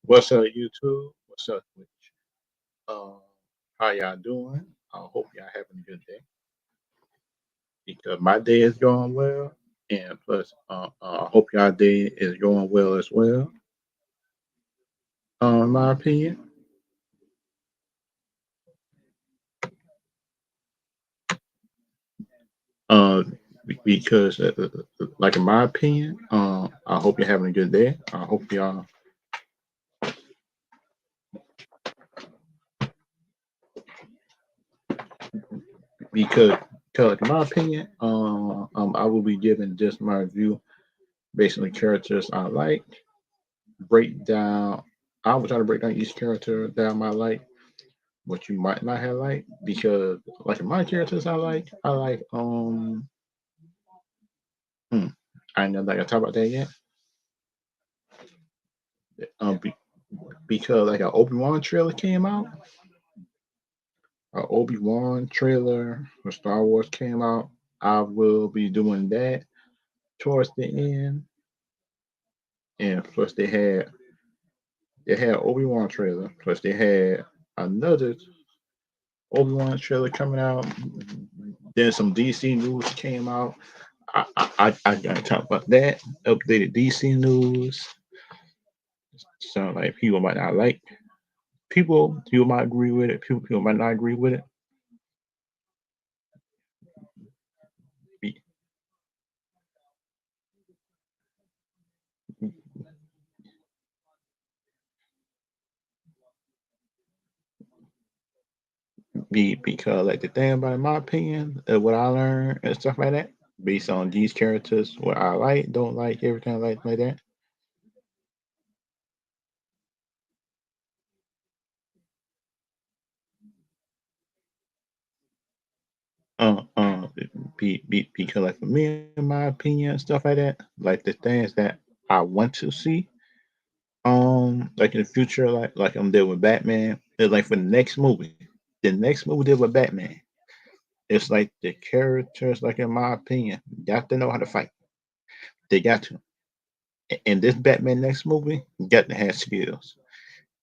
What's up, YouTube? What's up, Twitch? Uh, how y'all doing? I hope y'all having a good day because my day is going well, and plus, I hope y'all day is going well as well. In my opinion, uh, because, like in my opinion, I hope you're having a good day. I hope y'all because, like in my opinion, I will be giving just my review based on the characters I like. Break down. I will try to break down each character that I might like what you might not have liked because like my characters I like hmm, I know that I talk about that yet. Be, because like an Obi-Wan trailer came out. An Obi-Wan trailer for Star Wars came out. I will be doing that towards the end. And plus they had Obi-Wan trailer. Plus they had another Obi-Wan trailer coming out. Then some DC news came out. I gotta talk about that. Updated DC news. Sound like people might not like. People might agree with it. People might not agree with it. Be- because like the thing about, in my opinion, what I learned and stuff like that, based on these characters, what I like, don't like, everything like that. Uh, uh, because like for me, in my opinion, stuff like that, like the things that I want to see, like in the future, like I'm there with Batman, it's like for the next movie there with Batman, it's like the characters, like in my opinion, got to know how to fight. They got to. In this Batman next movie, got to have skills.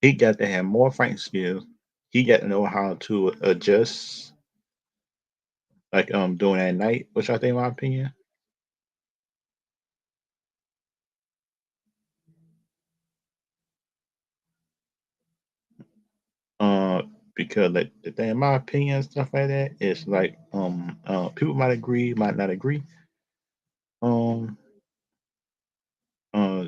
He got to have more fighting skills. He got to know how to adjust, like doing at night, which I think, in my opinion, uh, because like the thing, in my opinion, stuff like that, it's like people might agree, might not agree. Um, uh,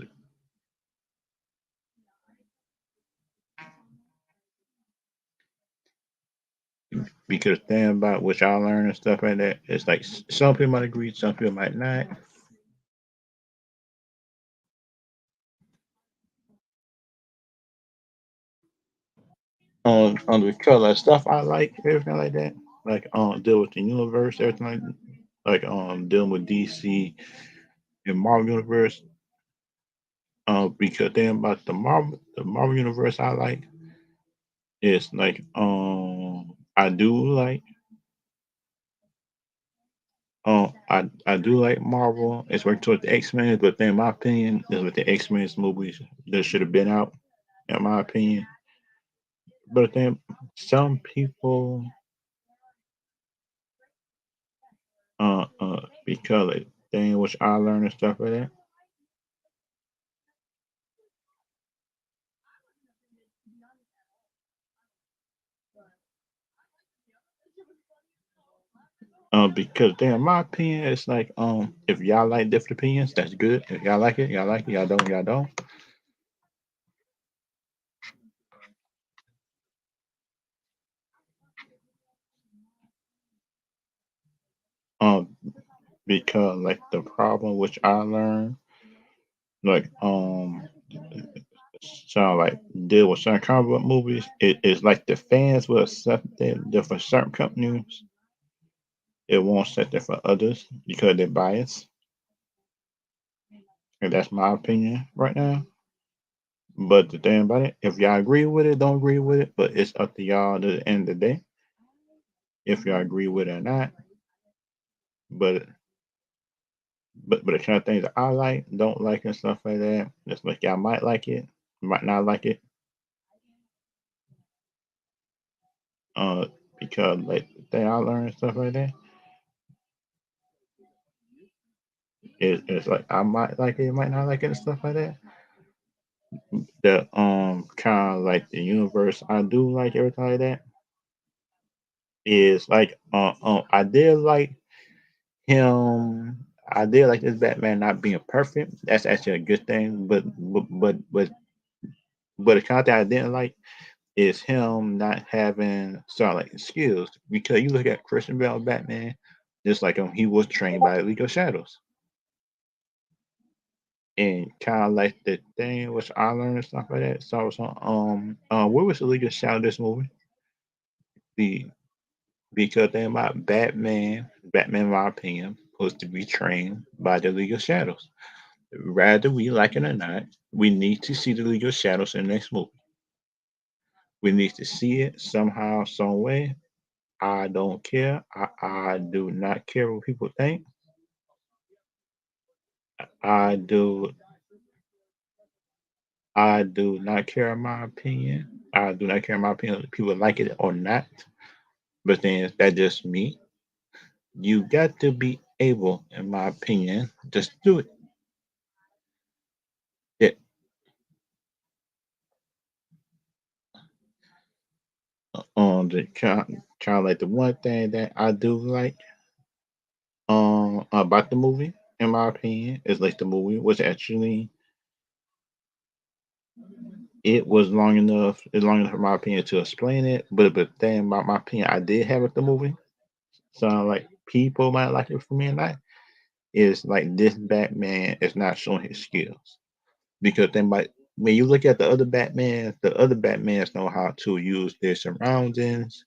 because the thing about which I learned and stuff like that, it's like some people might agree, some people might not. On the color stuff I like, everything like that. Like deal with the universe, everything like dealing with DC and Marvel universe. Because then about the Marvel universe I like is like I do like I do like Marvel. It's working towards the X-Men, but then in my opinion is with the X-Men movies that should have been out, in my opinion. But then some people because like thing which I learned and stuff like that. Because then in my opinion, it's like if y'all like different opinions, that's good. If y'all like it, y'all like it. Y'all don't, y'all don't. Um, because like the problem which I learned, like so like deal with certain comic book movies, it's like the fans will accept it for certain companies. It won't accept it for others because they're biased, and that's my opinion right now. But the thing about it, if y'all agree with it, don't agree with it, but it's up to y'all at the end of the day if y'all agree with it or not. But but the kind of things that I like, don't like, and stuff like that, it's like y'all might like it, might not like it, uh, because like the thing I learned and stuff like that is like I might like it, might not like it and stuff like that. The kind of like the universe I do like everything like that is like I did like him. I did like this Batman not being perfect. That's actually a good thing. But the kind of thing I didn't like is him not having sort of like skills because you look at Christian Bale Batman, just like he was trained by the League of Shadows, and kind of like the thing which I learned and stuff like that. So where was the League of Shadows this movie? The because thing about Batman, in my opinion, was to be trained by the League of Shadows. Rather we like it or not, we need to see the League of Shadows in the next movie. We need to see it somehow, some way. I don't care. I do not care what people think. I do I do not care in my opinion. I do not care in my opinion if people like it or not. But then that's just me. You got to be able, in my opinion, just do it. Yeah. The kind of like the one thing that I do like about the movie, in my opinion, is like the movie was actually it was long enough in my opinion to explain it. But the thing about my opinion I did have with the movie, so like people might like it for me or not, is like this Batman is not showing his skills. Because then like when you look at the other Batmans know how to use their surroundings.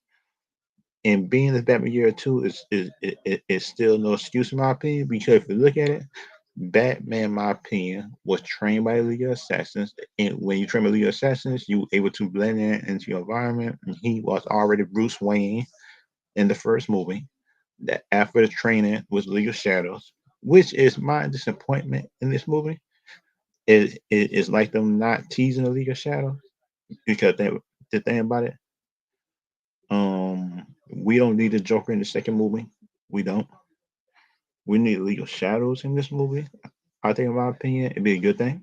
And being this Batman year two is still no excuse in my opinion because if you look at it, Batman, in my opinion, was trained by the League of Assassins. And when you train by the League of Assassins, you able to blend in into your environment. And he was already Bruce Wayne in the first movie. That after the training was League of Shadows, which is my disappointment in this movie. Is like them not teasing the League of Shadows because the thing about it, we don't need a Joker in the second movie. We don't. We need League of Shadows in this movie. I think, in my opinion, it'd be a good thing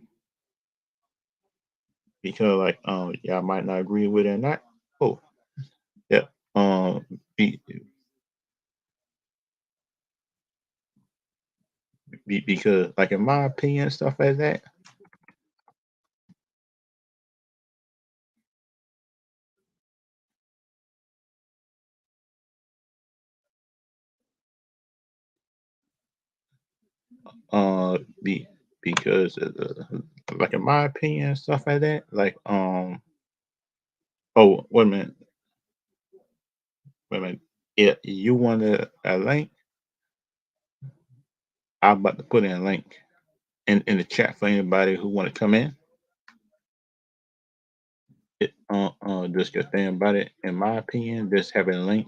because, like, y'all might not agree with it or not. Oh, yeah. Be, because, like, in my opinion, stuff like that. Be because, like, in my opinion, stuff like that. Like, oh, wait a minute. Yeah, you want a link? I'm about to put in a link in the chat for anybody who want to come in. Just good thing about it, in my opinion, just having a link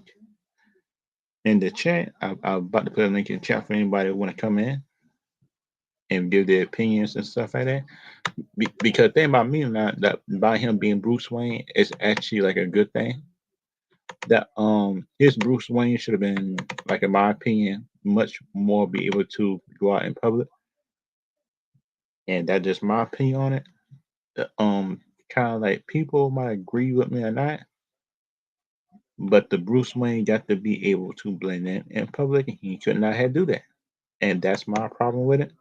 in the chat. I'm about to put a link in the chat for anybody who want to come in and give their opinions and stuff like that. Because thing about me, not that by him being Bruce Wayne is actually like a good thing. That his Bruce Wayne should have been like, in my opinion, much more be able to go out in public, and that's just my opinion on it. Kind of like people might agree with me or not, but the Bruce Wayne got to be able to blend in public, and he could not have do that, and that's my problem with it.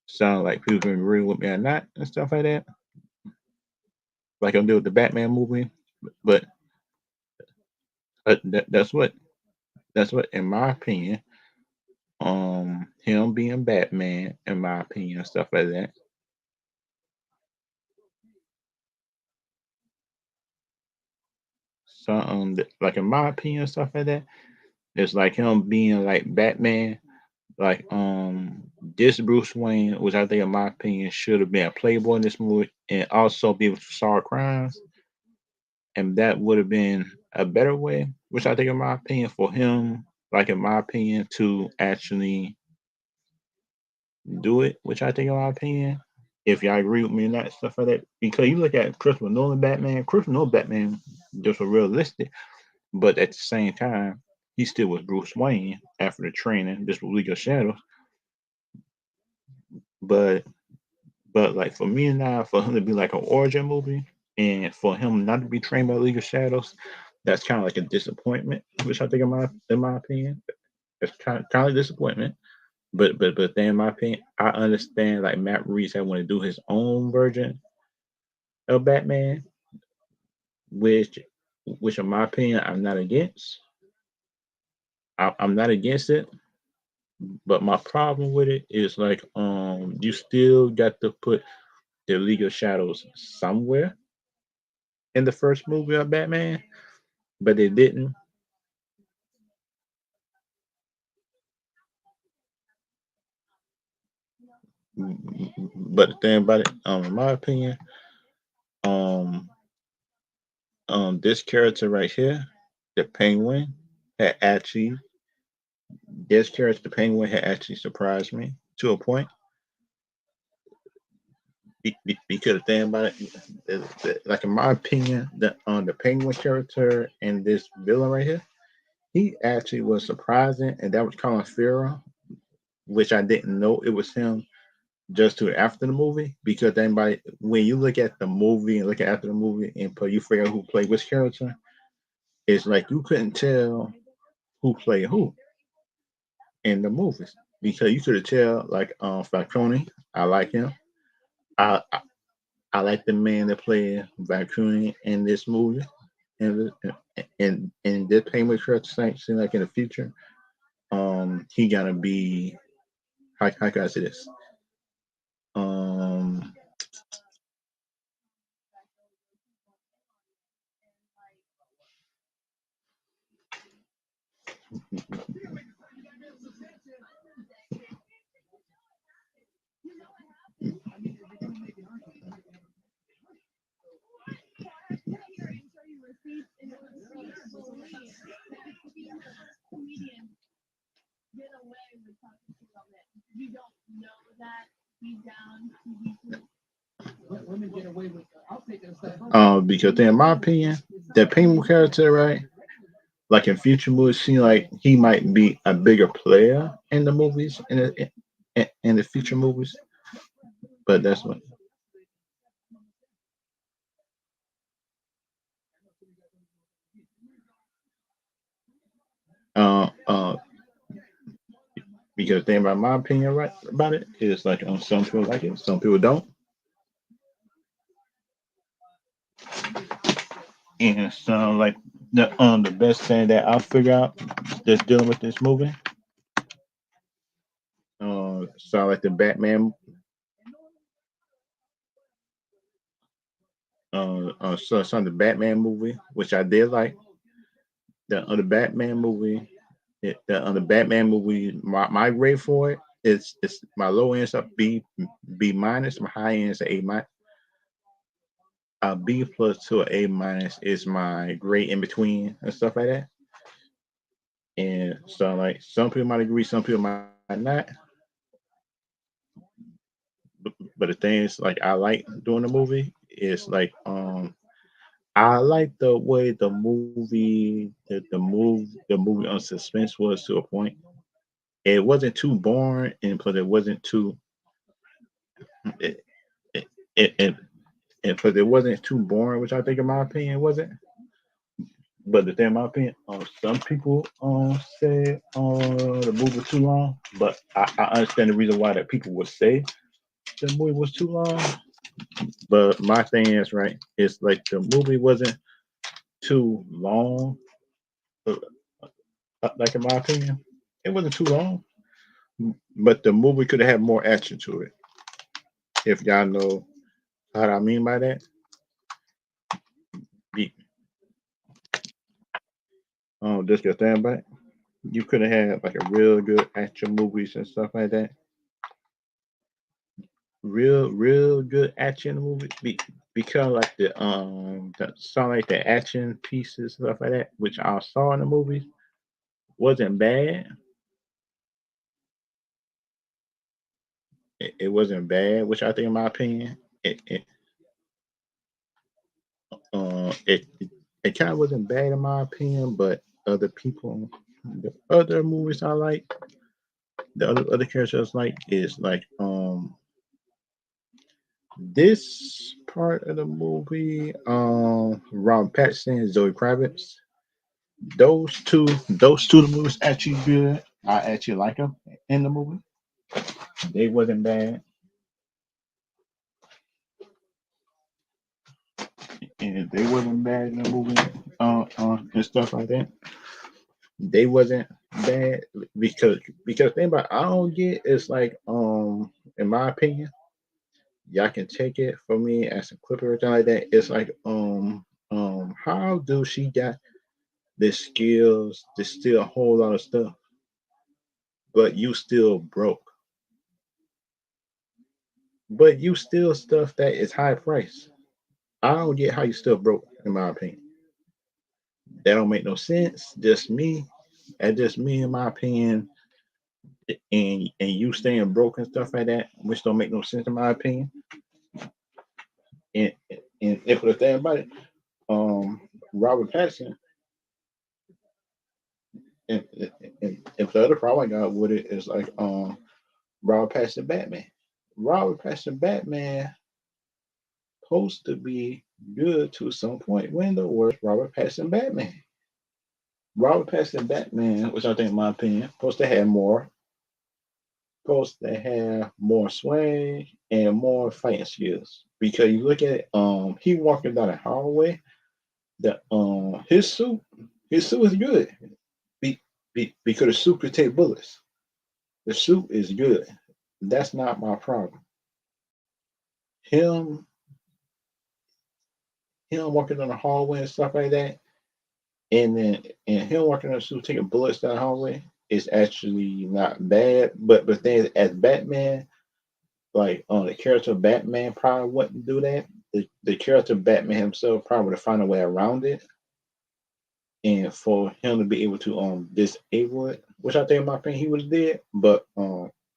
Sound like people can agree with me or not and stuff like that. Like I'm doing with the Batman movie, but that's what, in my opinion, him being Batman, in my opinion, and stuff like that. So like in my opinion, stuff like that. It's like him being like Batman. Like this Bruce Wayne, which I think in my opinion should have been a playboy in this movie and also be able to solve crimes. And that would have been a better way, which I think in my opinion for him, like in my opinion, to actually do it, which I think in my opinion. if y'all agree with me and that stuff like that. Because you look at Christopher Nolan Batman just was realistic, but at the same time, he still was Bruce Wayne after the training. This was League of Shadows, but like for me and I, for him to be like an origin movie, and for him not to be trained by League of Shadows, that's kind of like a disappointment. Which I think, in my opinion, it's kind of disappointment. But then in my opinion, I understand like Matt Reeves had want to do his own version of Batman, which in my opinion I'm not against. I'm not against it, but my problem with it is like you still got to put the League of Shadows somewhere in the first movie of Batman, but they didn't. But the thing about it, in my opinion, um, this character right here, the Penguin, had actually this character, the Penguin, had actually surprised me to a point. Because the thing about it, like in my opinion, the Penguin character and this villain right here, he actually was surprising, and that was Colin Farrell, which I didn't know it was him just to after the movie. Because anybody, when you look at the movie and look at after the movie and you figure out who played which character, it's like you couldn't tell who played who in the movies because you could have tell like Falcone. I like him. I I like the man that played Valkyrie in this movie, and this Penguin Church seem like in the future, he gonna be how can I say this? Um, because in my opinion, that Penguin character, right? Like in future movies, seem like he might be a bigger player in the movies in the future movies. But that's what uh uh because the thing about my opinion right about it is like some people like it, some people don't. And so like the best thing that I figure out that's dealing with this movie, sound like the Batman so the Batman movie, which I did like. The other Batman movie, the other Batman movie, my grade for it is my low end's up B minus, my high end's a minus. A B plus to a minus is my grade in between and stuff like that. And so like some people might agree, some people might not. But the thing is, like I like doing the movie is like I like the way the movie on suspense was to a point. It wasn't too boring, and but it wasn't too it it, it, and but it wasn't too boring, which I think in my opinion wasn't. But the thing in my opinion, some people said the movie was too long, but I understand the reason why that people would say the movie was too long. But my thing is right, it's like the movie wasn't too long. uh, Like in my opinion, it wasn't too long, but the movie could have had more action to it. If y'all know what I mean by that, Be- just your thing about it. You could have had like a real good action movies and stuff like that. Real good action movie. Because like the sound like the action pieces stuff like that, which I saw in the movies, wasn't bad. it wasn't bad, which I think, in my opinion, it it kind of wasn't bad in my opinion, but other people, the other movies I like, the other characters I like is like this part of the movie, Robert Pattinson and Zoe Kravitz. Those two the movies actually good. I actually like them in the movie. They wasn't bad, and they wasn't bad in the movie. And stuff like that. They wasn't bad because think about it, I don't get it's like in my opinion, y'all can take it from me as a clip or anything like that. It's like how do she got the skills to steal a whole lot of stuff, but you still broke, but you still stuff that is high price. I don't get how you still broke, in my opinion. That don't make no sense. Just me. That's just me, in my opinion. And you staying broke and stuff like that, which don't make no sense, in my opinion. And and if the thing about it, um, Robert Pattinson, and if the other problem I got with it is like Robert Pattinson Batman. Robert Pattinson Batman supposed to be good to some point. When the worst Robert Pattinson Batman. Robert Pattinson Batman, which I think, in my opinion, supposed to have more swing and more fighting skills. Because you look at he walking down the hallway, the his suit is good. Because the suit could take bullets. The suit is good. That's not my problem. Him him walking down the hallway and stuff like that, and him walking down the suit taking bullets down the hallway is actually not bad. But the thing is, as Batman, like the character of Batman probably wouldn't do that. The character of Batman himself probably would have found a way around it, and for him to be able to disable it, which I think, in my opinion, he would have did. But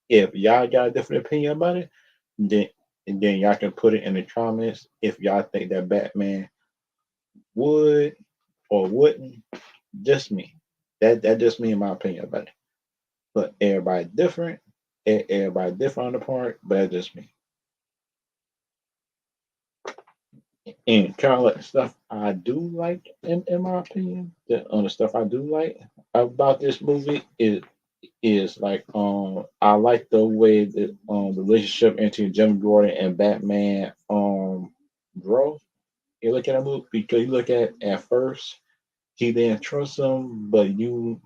if y'all got a different opinion about it, then then y'all can put it in the comments if y'all think that Batman would or wouldn't. Just me. That just me, in my opinion about it. But everybody different. Everybody different on the part, but that's just me. And kind of like the stuff I do like, in my opinion, the stuff I do like about this movie is like I like the way that the relationship between Jim Gordon and Batman grow. You look at a movie because you look at first he didn't trust him, but you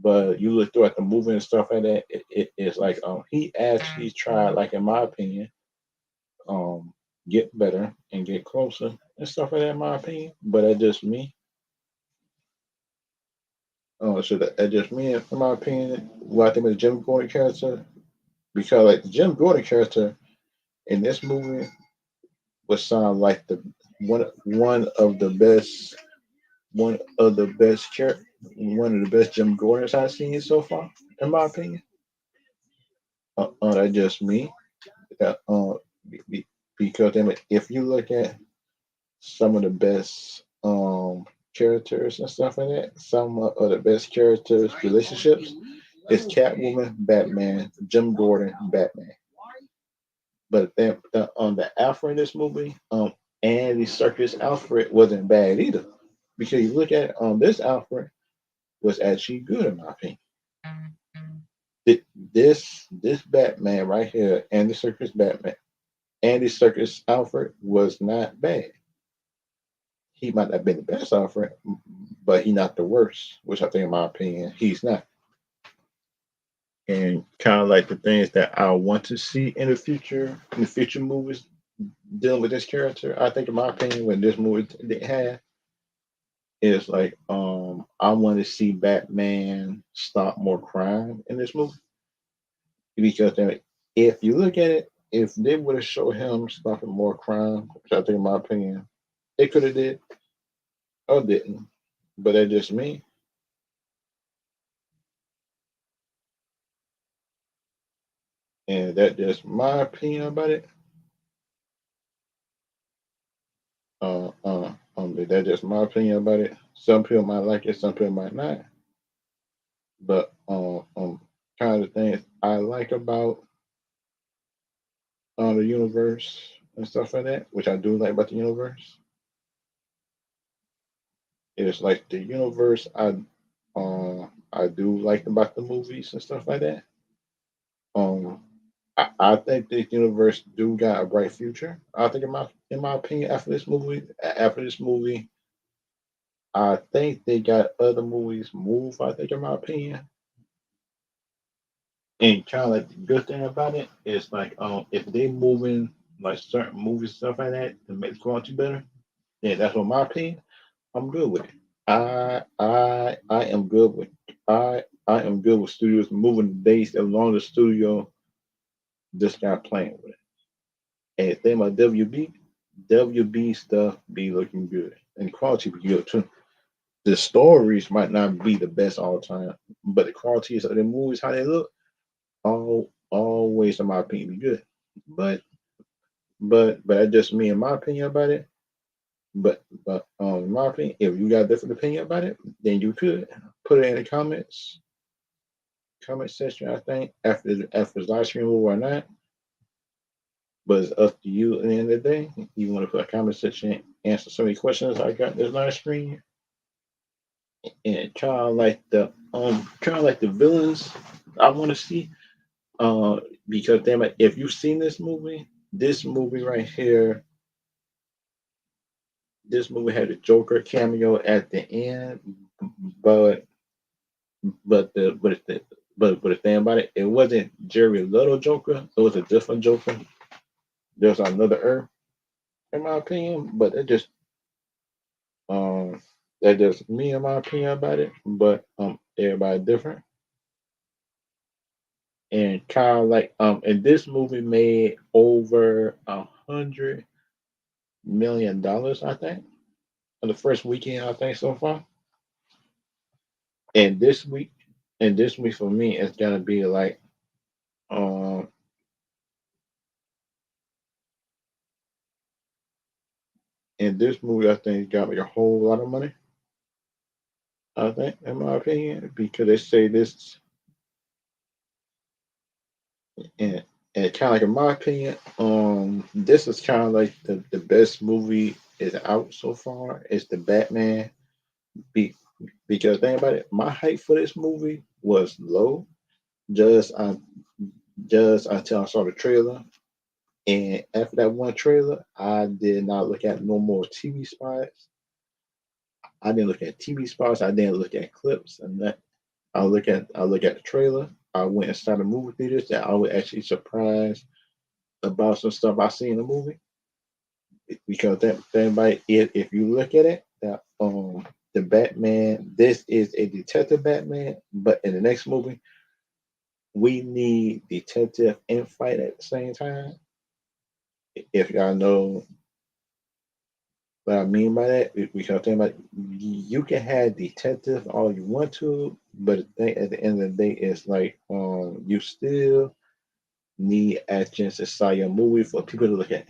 look through at the movie and stuff like that, it's like he actually tried, like, in my opinion, um get better and get closer and stuff like that, in my opinion. But that's just me. So that's just me, in my opinion. What I think of the Jim Gordon character, because like the Jim Gordon character in this movie would sound like the one of the best one of the best Jim Gordons I've seen so far, in my opinion. That's just me. Uh, uh, be- be- because I mean, if you look at some of the best characters and stuff like that, some of the best characters relationships is Catwoman, Batman, Jim Gordon, Batman. But then on the Alfred in this movie, Andy Circus Alfred wasn't bad either. Because you look at this Alfred was actually good, in my opinion. This Batman right here, Andy Circus Alfred was not bad. He might not have been the best Alfred, but he not the worst, which I think, in my opinion, he's not. And kind of like the things that I want to see in the future movies dealing with this character, I think, in my opinion, when this movie they had is like I want to see Batman stop more crime in this movie. Because if you look at it, if they would have showed him stopping more crime, which I think, in my opinion, it could have did or didn't. But that's just me. and that just my opinion about it. That's just my opinion about it. Some people might like it, some people might not. But kind of things I like about the universe and stuff like that, which I do like about the universe, is like the universe. I do like about the movies and stuff like that. Um, I think this universe do got a bright future. I think in my opinion, after this movie, I think they got other movies move. I think in my opinion, and kind of like the good thing about it is like if they moving like certain movies stuff like that to make the quality better, yeah, that's what my opinion. I'm good with it. I am good with I am good with studios moving the dates as long as the studio just got playing with it. And the thing about WB stuff be looking good and quality be good too. The stories might not be the best all the time, but the qualities of the movies, how they look, always in my opinion be good. But but that's just me in my opinion about it. But in my opinion, if you got a different opinion about it, then you could put it in the comment section. I think after the live stream or not, but it's up to you at the end of the day. You want to put a comment section, answer so many questions I got this live stream, and kind of like the villains I want to see. Because damn it, if you've seen this movie right here, this movie had a Joker cameo at the end, but but the thing about it, it wasn't Jerry Little Joker. It was a different Joker. There's another Earth, in my opinion, but um that's just me in my opinion about it. But everybody different. And kind of like and this movie made over $100 million, I think, on the first weekend, I think so far. And this week for me, it's gonna be like um in this movie, I think it got me a whole lot of money. I think, in my opinion, because they say this, and and kind of like in my opinion, this is kind of like the best movie is out so far. It's the Batman. Be, because think about it, my hype for this movie was low. Just I just until I saw the trailer, and after that one trailer, I did not look at no more TV spots. I didn't look at TV spots. I didn't look at clips, and that I look at the trailer. I went and started movie theaters that I was actually surprised about some stuff I see in the movie, because that might, if you look at it, that the Batman, this is a detective Batman, but in the next movie we need detective and fight at the same time. If y'all know what I mean by that, because think about, you can have detective all you want to, but the thing at the end of the day is like you still need actions inside your movie for people to look at,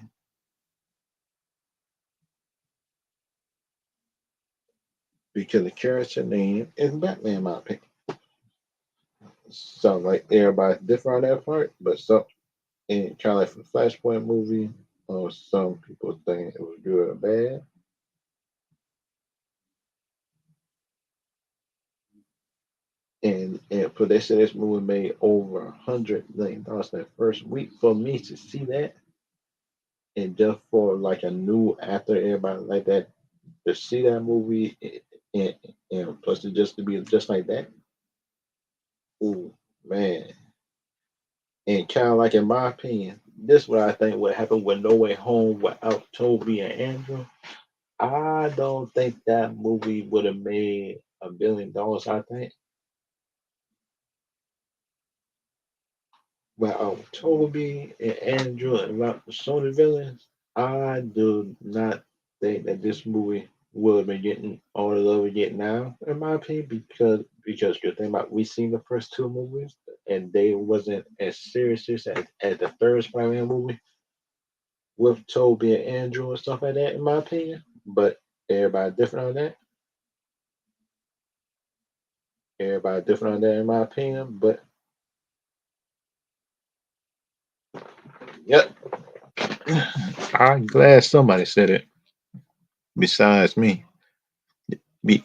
because the character name is Batman, in my opinion. So like everybody's different on that part, but some, and kind of like for the Flashpoint movie, some people think it was good or bad, and for they said this movie made over $100 million that first week. For me to see that, and just for like a new actor, everybody like that to see that movie, and, and plus just to be just like that, ooh man. And kind of like in my opinion, this is what I think would happen with No Way Home without Toby and Andrew. I don't think that movie would have made $1 billion. I think without Toby and Andrew and without the Sony villains, I do not think that this movie would have been getting all the love we get now, in my opinion, because you think about, we seen the first two movies, and they wasn't as serious as the third Spider-Man movie with Toby and Andrew and stuff like that, in my opinion. But everybody different on that. Everybody different on that, in my opinion. But yep, I'm glad somebody said it besides me. Be,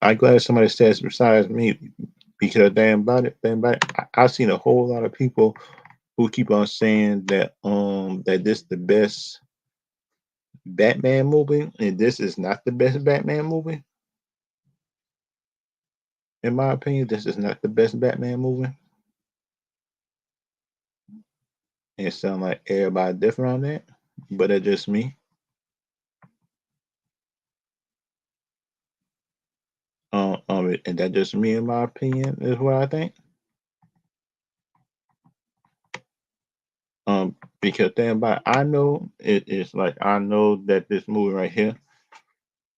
I'm glad somebody says besides me because damn about it, damn about it. I've seen a whole lot of people who keep on saying that this the best Batman movie, and this is not the best Batman movie. In my opinion, this is not the best Batman movie. And it sounds like everybody different on that, but it's just me. And that just me, in my opinion, is what I think. Because damn about I know it's like I know that this movie right here,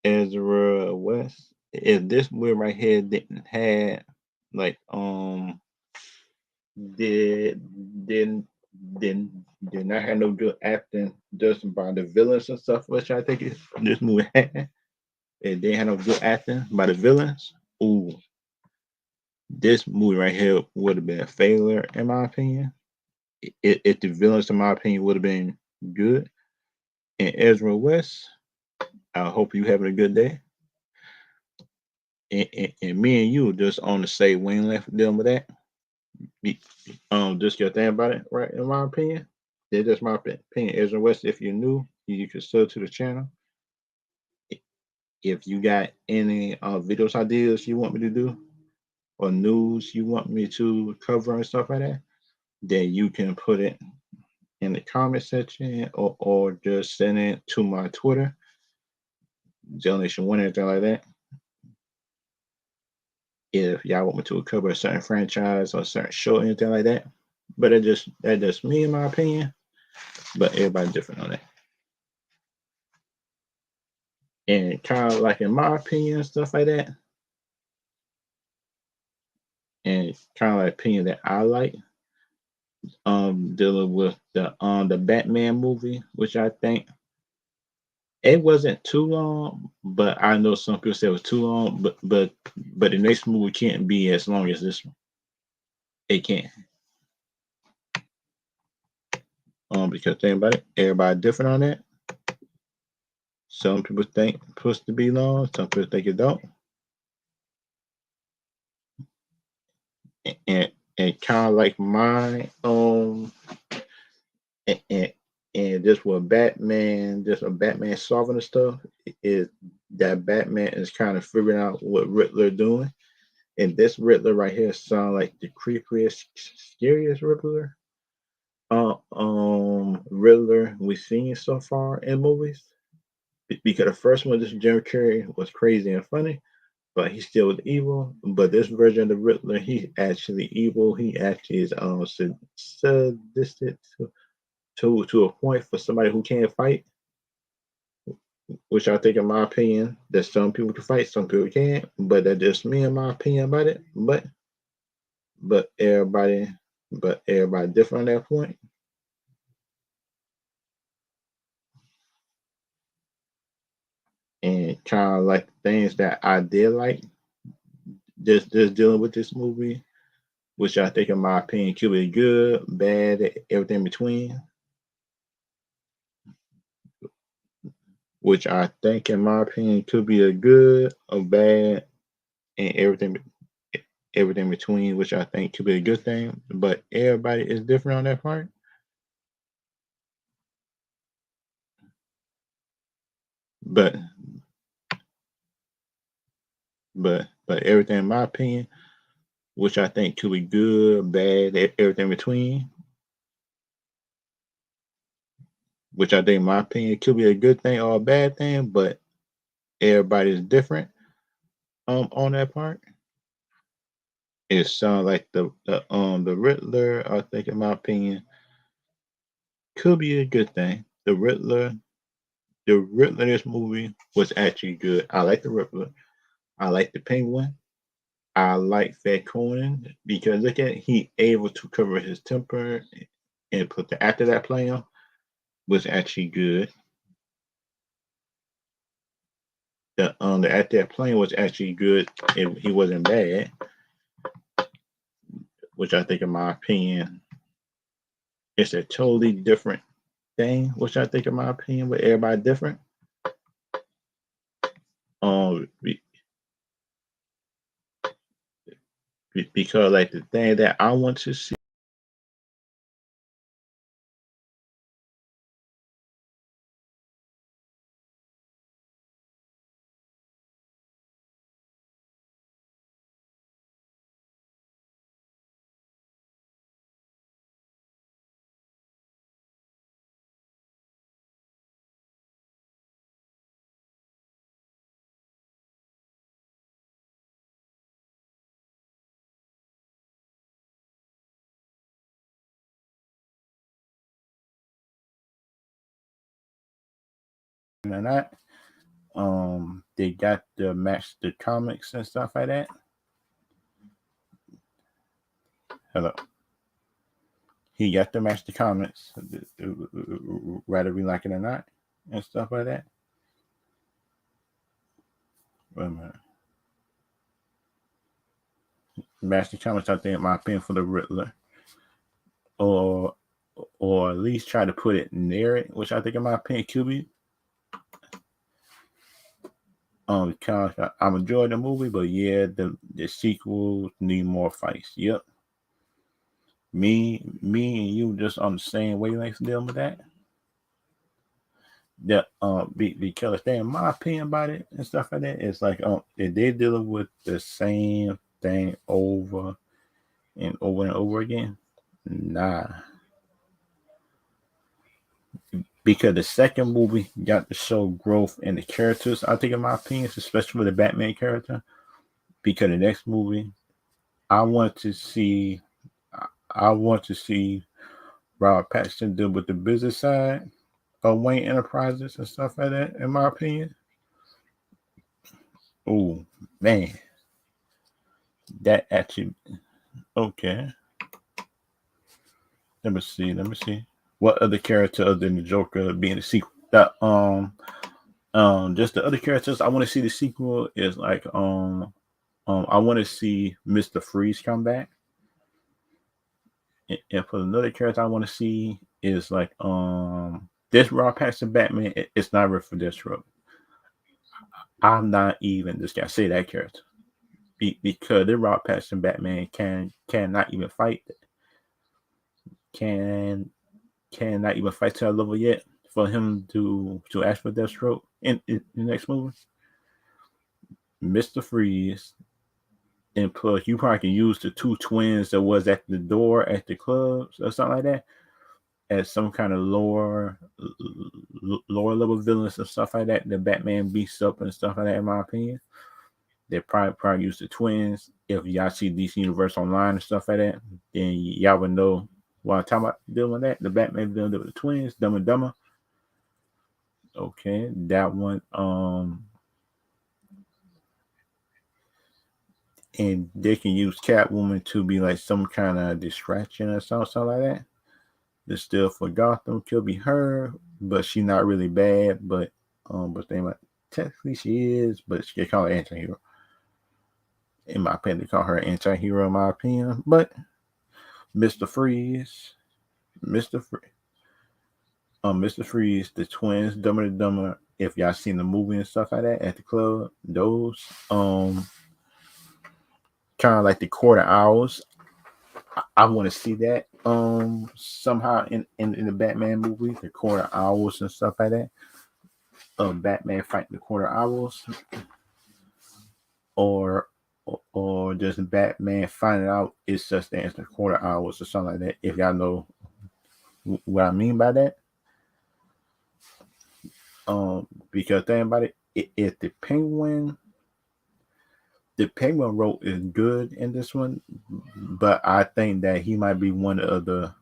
Ezra West, if this movie right here didn't have like did didn't did not have no good acting just by the villains and stuff, which I think this movie had. It didn't have no good acting by the villains. Ooh, this movie right here would have been a failure in my opinion. If the villains, in my opinion, would have been good. And Ezra West, I hope you having a good day. And me and you just on the same wavelength dealing with that. Just your thing about it, right? In my opinion, that's just my opinion. Ezra West, if you're new, you can sub to the channel. If you got any videos ideas you want me to do or news you want me to cover and stuff like that, then you can put it in the comment section or just send it to my Twitter, Generation1, anything like that. If y'all want me to cover a certain franchise or a certain show, anything like that. But that's just me, in my opinion. But everybody different on that. And kind of like in my opinion, stuff like that. And kind of like opinion that I like, dealing with the Batman movie, which I think it wasn't too long, but I know some people say it was too long. But the next movie can't be as long as this one. It can't. Because think about it, everybody different on that. Some people think it's supposed to be long, some people think it don't. And kind of like my and and just with Batman, just a Batman solving the stuff is that Batman is kind of figuring out what Riddler doing. And this Riddler right here sound like the creepiest, scariest Riddler we've seen so far in movies. Because the first one, this Jim Carrey, was crazy and funny, but he still was evil. But this version of the Riddler, he's actually evil. He actually is sadistic to a point for somebody who can't fight, which I think, in my opinion, that some people can fight, some people can't. But that's just me, in my opinion, about it. But everybody different on that point. And kind of like things that I did like, just dealing with this movie, which I think, in my opinion, could be good, bad, everything in between. Which I think, in my opinion, could be a good, a bad, and everything between, which I think could be a good thing. But everybody is different on that part. But but everything, in my opinion, which I think could be good, bad, everything between, which I think, in my opinion, could be a good thing or a bad thing, but everybody is different on that part. It sounds like the Riddler, I think, in my opinion, could be a good thing. The Riddler in this movie was actually good. I like the Riddler. I like the Penguin. I like Fat Conan because look at he able to cover his temper and put the actor that play him was actually good. The actor that playing was actually good. He wasn't bad, which I think, in my opinion, it's a totally different thing. Which I think, in my opinion, with everybody different. Um, because like the thing that I want to see. And that they got the match the comics and stuff like that. Hello. He got to match the comics, whether we like it or not, and stuff like that. Wait a minute. Match the comics, I think, in my opinion, for the Riddler, or at least try to put it near it, which I think, in my opinion, could be. I'm enjoying the movie, but yeah, the sequels need more fights. Yep. Me and you just on the same wavelength dealing with that. Yeah, because in my opinion about it and stuff like that, it's like if they're dealing with the same thing over and over and over again, nah. Because the second movie got to show growth in the characters, I think, in my opinion, especially with the Batman character. Because the next movie, I want to see, I want to see Robert Pattinson deal with the business side of Wayne Enterprises and stuff like that. In my opinion, oh man, that actually okay. Let me see. Let me see. What other character other than the Joker being the sequel? That just the other characters I want to see the sequel is like I want to see Mr. Freeze come back. And for another character I want to see is like this Rob Pattinson Batman. It's not real for this road. I'm not even this guy say that character because the Rob Pattinson Batman cannot even fight. Can cannot even fight to that level yet for him to ask for Deathstroke in the next movie. Mr. Freeze, and plus you probably can use the two twins that was at the door at the clubs or something like that as some kind of lower level villains and stuff like that. The Batman beats up and stuff like that. In my opinion, they probably use the twins. If y'all see DC Universe online and stuff like that, then y'all would know what I'm talking about. Doing that, the Batman villain with the twins, Dumb and Dumber. Okay, that one. And they can use Catwoman to be like some kind of distraction or something like that. The still for Gotham could be her, but she's not really bad. But they might technically she is, but she call her anti-hero. In my opinion, they call her anti-hero. In my opinion, but Mr. Freeze, Mr. Freeze, Mr. Freeze, the twins, Dumber and Dumber. If y'all seen the movie and stuff like that at the club, those kind of like the quarter hours. I want to see that somehow in the Batman movie, the quarter hours and stuff like that. Batman fighting the quarter hours, or just Batman finding out it's just the answer quarter hours or something like that. If y'all know what I mean by that, because think about it, if the Penguin role is good in this one, but I think that he might be one of the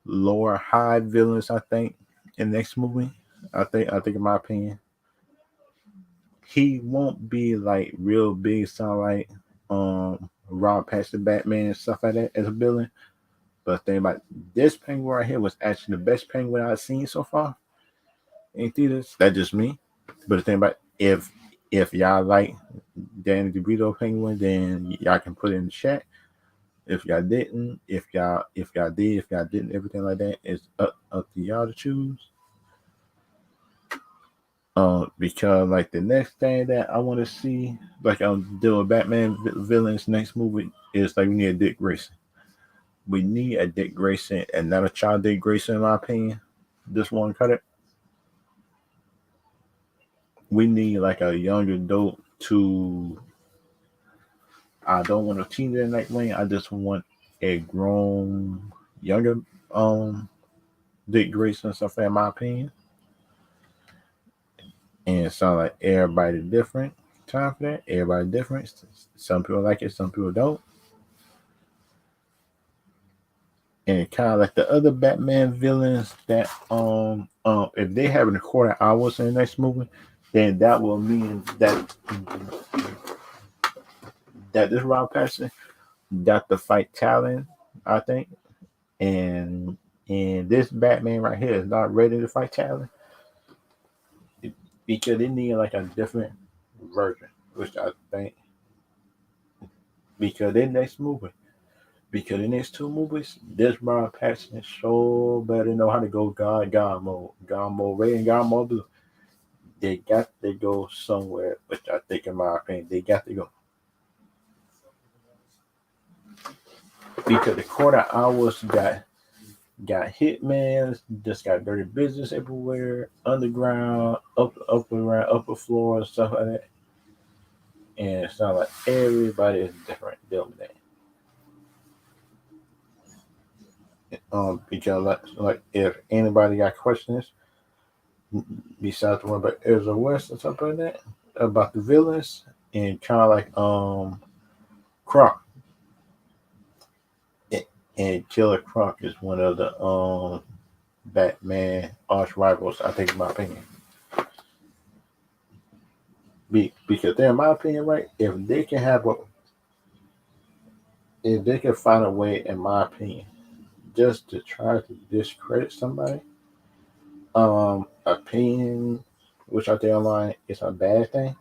lower high villains. I think in the next movie, I think in my opinion, he won't be like real big. Sound like Rob Pattinson Batman and stuff like that as a villain. But the thing about this penguin right here was actually the best penguin I've seen so far in theaters. That's just me. But the thing about if y'all like Danny DeVito penguin, then y'all can put it in the chat. If y'all didn't, if y'all didn't, everything like that is up to y'all to choose. Because like the next thing that I want to see, like I'm doing Batman villains next movie is like we need a Dick Grayson. We need a Dick Grayson and not a child Dick Grayson, in my opinion. This one cut it. We need like a young adult to. I don't want a teenager in that lane. I just want a grown, younger Dick Grayson stuff, in my opinion. And it sounds like everybody different. Time for that. Everybody different. Some people like it, some people don't. And kind of like the other Batman villains that if they have a quarter hours in the next movie, then that will mean that this Rob Patterson got to fight Talon, I think, and this Batman right here is not ready to fight Talon because they need like a different version, which I think because their next movie. Because in these two movies, this Brian Paxton so better know how to go God mode red and God mode blue. They got to go somewhere, which I think, in my opinion, they got to go. Because the quarter hours got hitmans, just got dirty business everywhere, underground, upper floor, and stuff like that. And it sounds like everybody is different dealing with that. Because like if anybody got questions besides the one about Ezra West or something like that about the villains and kind of like Croc and Killer Croc is one of the Batman arch rivals, I think, in my opinion. Because they're, in my opinion, right, if they can find a way, in my opinion, just to try to discredit somebody, opinion, which I think online is a bad thing.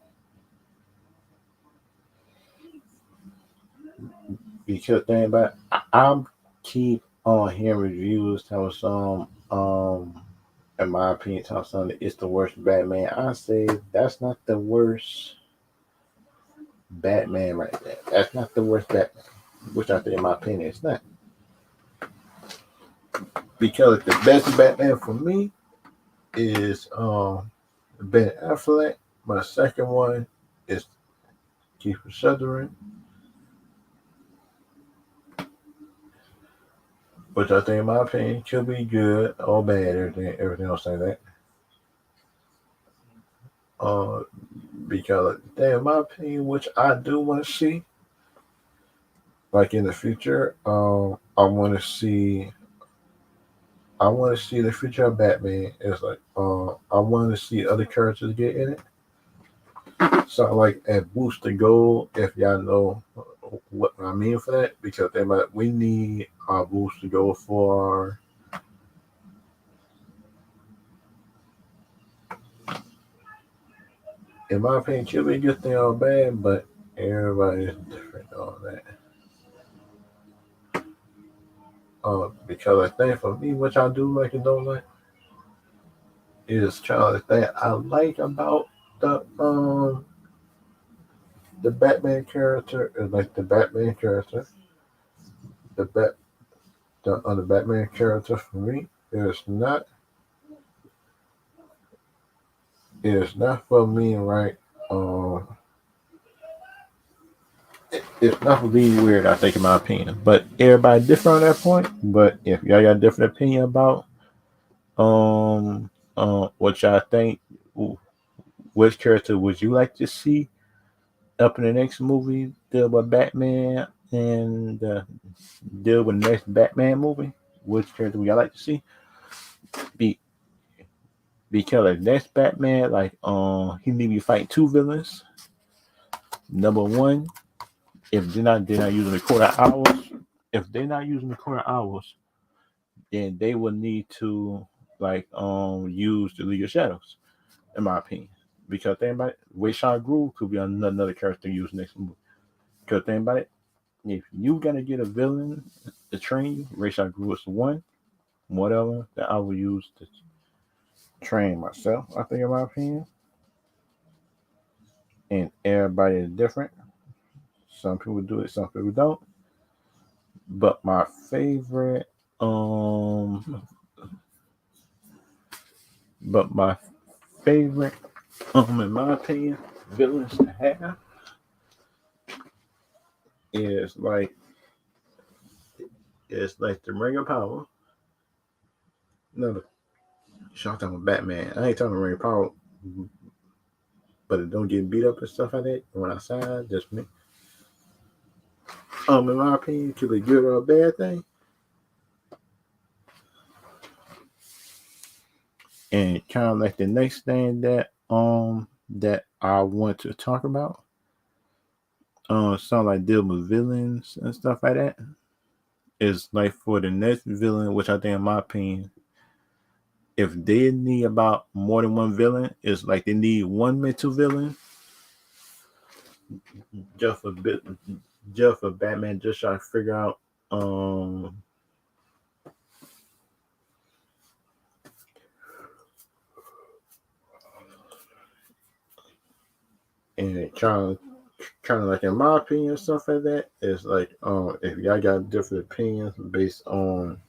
Because thing about I'm keep on hearing reviews that was in my opinion tell something it's the worst Batman. I say that's not the worst Batman right there. That's not the worst Batman. Which I think, in my opinion, it's not. Because the best Batman for me is Ben Affleck. My second one is Kiefer Sutherland, which I think, in my opinion, could be good or bad. Everything else like that. Because in my opinion, which I do want to see, like in the future, I want to see the future of Batman. It's like I want to see other characters get in it. So like at Booster Gold, if y'all know what I mean for that, because we need our Booster Gold for. In my opinion, could be a good thing or bad, but everybody is different on that. Because I think for me, which I do like and don't like, is kind of thing I like about the Batman character is like the Batman character, the bat the Batman character for me is not for me, right. Um, it's not for being weird, I think, in my opinion. But everybody different on that point. But if y'all got a different opinion about um what y'all think, which character would you like to see up in the next movie deal with Batman and deal with the next Batman movie? Which character would y'all like to see? Be because like next Batman, like he need to fight two villains. Number one, If they're not using the quarter hours, if they're not using the quarter hours, then they will need to like use the League of Shadows, in my opinion. Because think about it, Wayshawn Groove could be another character used next movie. Because think about it, if you gotta get a villain to train you, Wayshawn Groove is the one, whatever that I will use to train myself. I think, in my opinion, and everybody is different. Some people do it, some people don't. But my favorite, um, but my favorite, in my opinion, villains to have is like the Ring of Power. No, y'all talking about Batman. I ain't talking Ring of Power, but it don't get beat up and stuff like that. When outside, just me. In my opinion, could be good or a bad thing. And kind of like the next thing that I want to talk about, something like deal with villains and stuff like that, is like for the next villain, which I think, in my opinion, if they need about more than one villain, it's like they need one mental villain just for bit, just for Batman, just trying to figure out and kind of like, in my opinion, stuff like that, it's like if y'all got different opinions based on,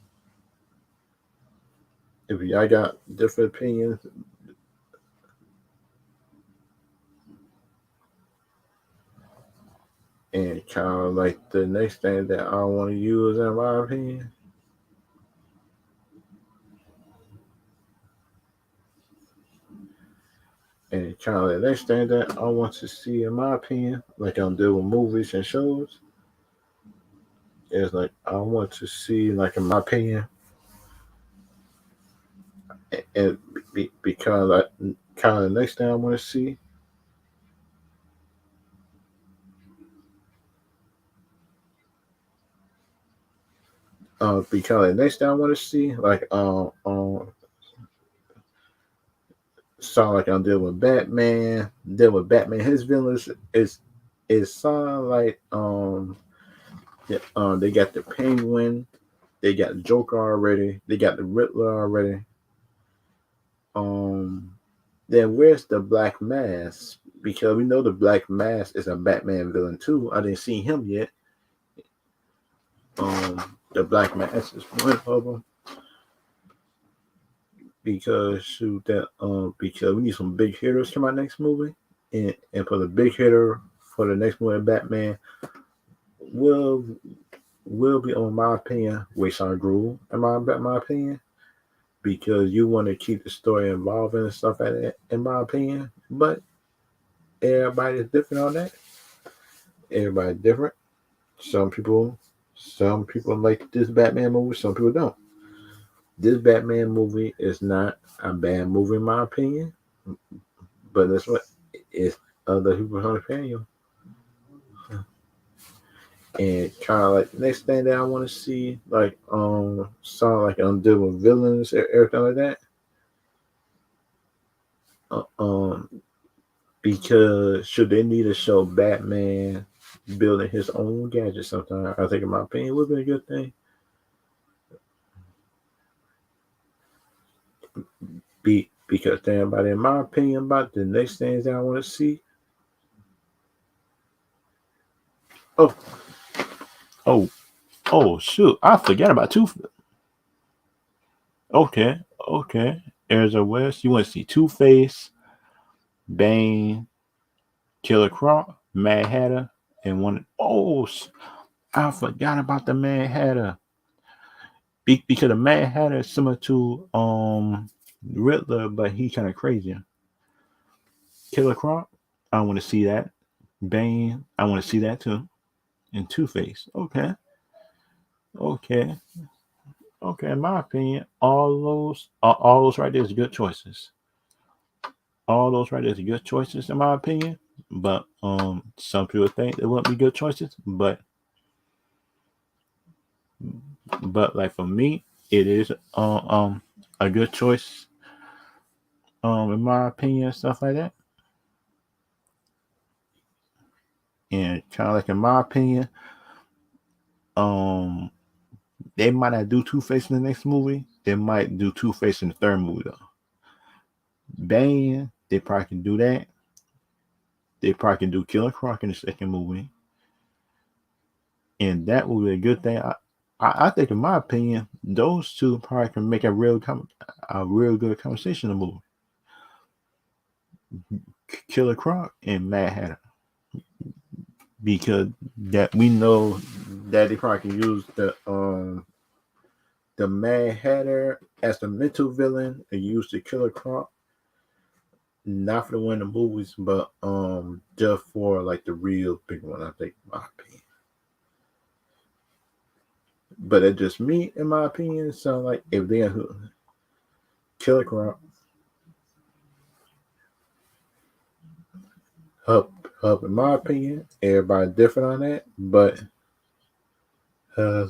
if y'all got different opinions, and kind of like the next thing that I want to use, in my opinion, and kind of the next thing that I want to see, in my opinion, like I'm doing movies and shows, is like I want to see, like, in my opinion, and because like kind of the next thing I want to see, because the next thing I want to see, like sound like I'm dealing with Batman, his villains is sound like they got the Penguin, they got the Joker already, they got the Riddler already. Then where's the Black Mask? Because we know the Black Mask is a Batman villain too. I didn't see him yet. The Black Mask is one of them. Because because we need some big hitters for my next movie, and for the big hitter for the next movie, Batman will be, in my opinion, Wayshawn Groove, in my opinion, because you want to keep the story involving and stuff like that, in my opinion. But everybody's different on that. Everybody's different. Some people like this Batman movie. Some people don't. This Batman movie is not a bad movie, in my opinion. But that's what it's other people's opinion. And kind of like the next thing that I want to see, like sound like I'm dealing with villains, everything like that. Because should they need to show Batman building his own gadget sometime, I think, in my opinion, would be a good thing. Because damn, about in my opinion, about the next things that I want to see. Oh, shoot! I forgot about Two. Okay. There's a West. You want to see Two-Face, Bane, Killer Croc, Mad Hatter, and one. Oh, I forgot about the Mad Hatter. Because the Mad Hatter is similar to Riddler, but he's kind of crazy. Killer Croc, I want to see that. Bane, I want to see that too. And Two-Face, okay. In my opinion, all those right there is good choices. All those right there is good choices, in my opinion. but some people think it wouldn't be good choices, but like for me, it is a good choice in my opinion and stuff like that. And kind of like in my opinion, um they might not do Two Face in the next movie. They might do Two Face in the third movie though. Bane, they probably can do that. They probably can do Killer Croc in the second movie, and that would be a good thing. I think, in my opinion, those two probably can make a real good conversation in the movie. Killer Croc and Mad Hatter, because that we know that they probably can use the Mad Hatter as the mental villain and use the Killer Croc not for the win the movies, but just for like the real big one. I think, in my opinion. But it just me, in my opinion, it sounds like if they Killer Croc, up in my opinion, everybody different on that, but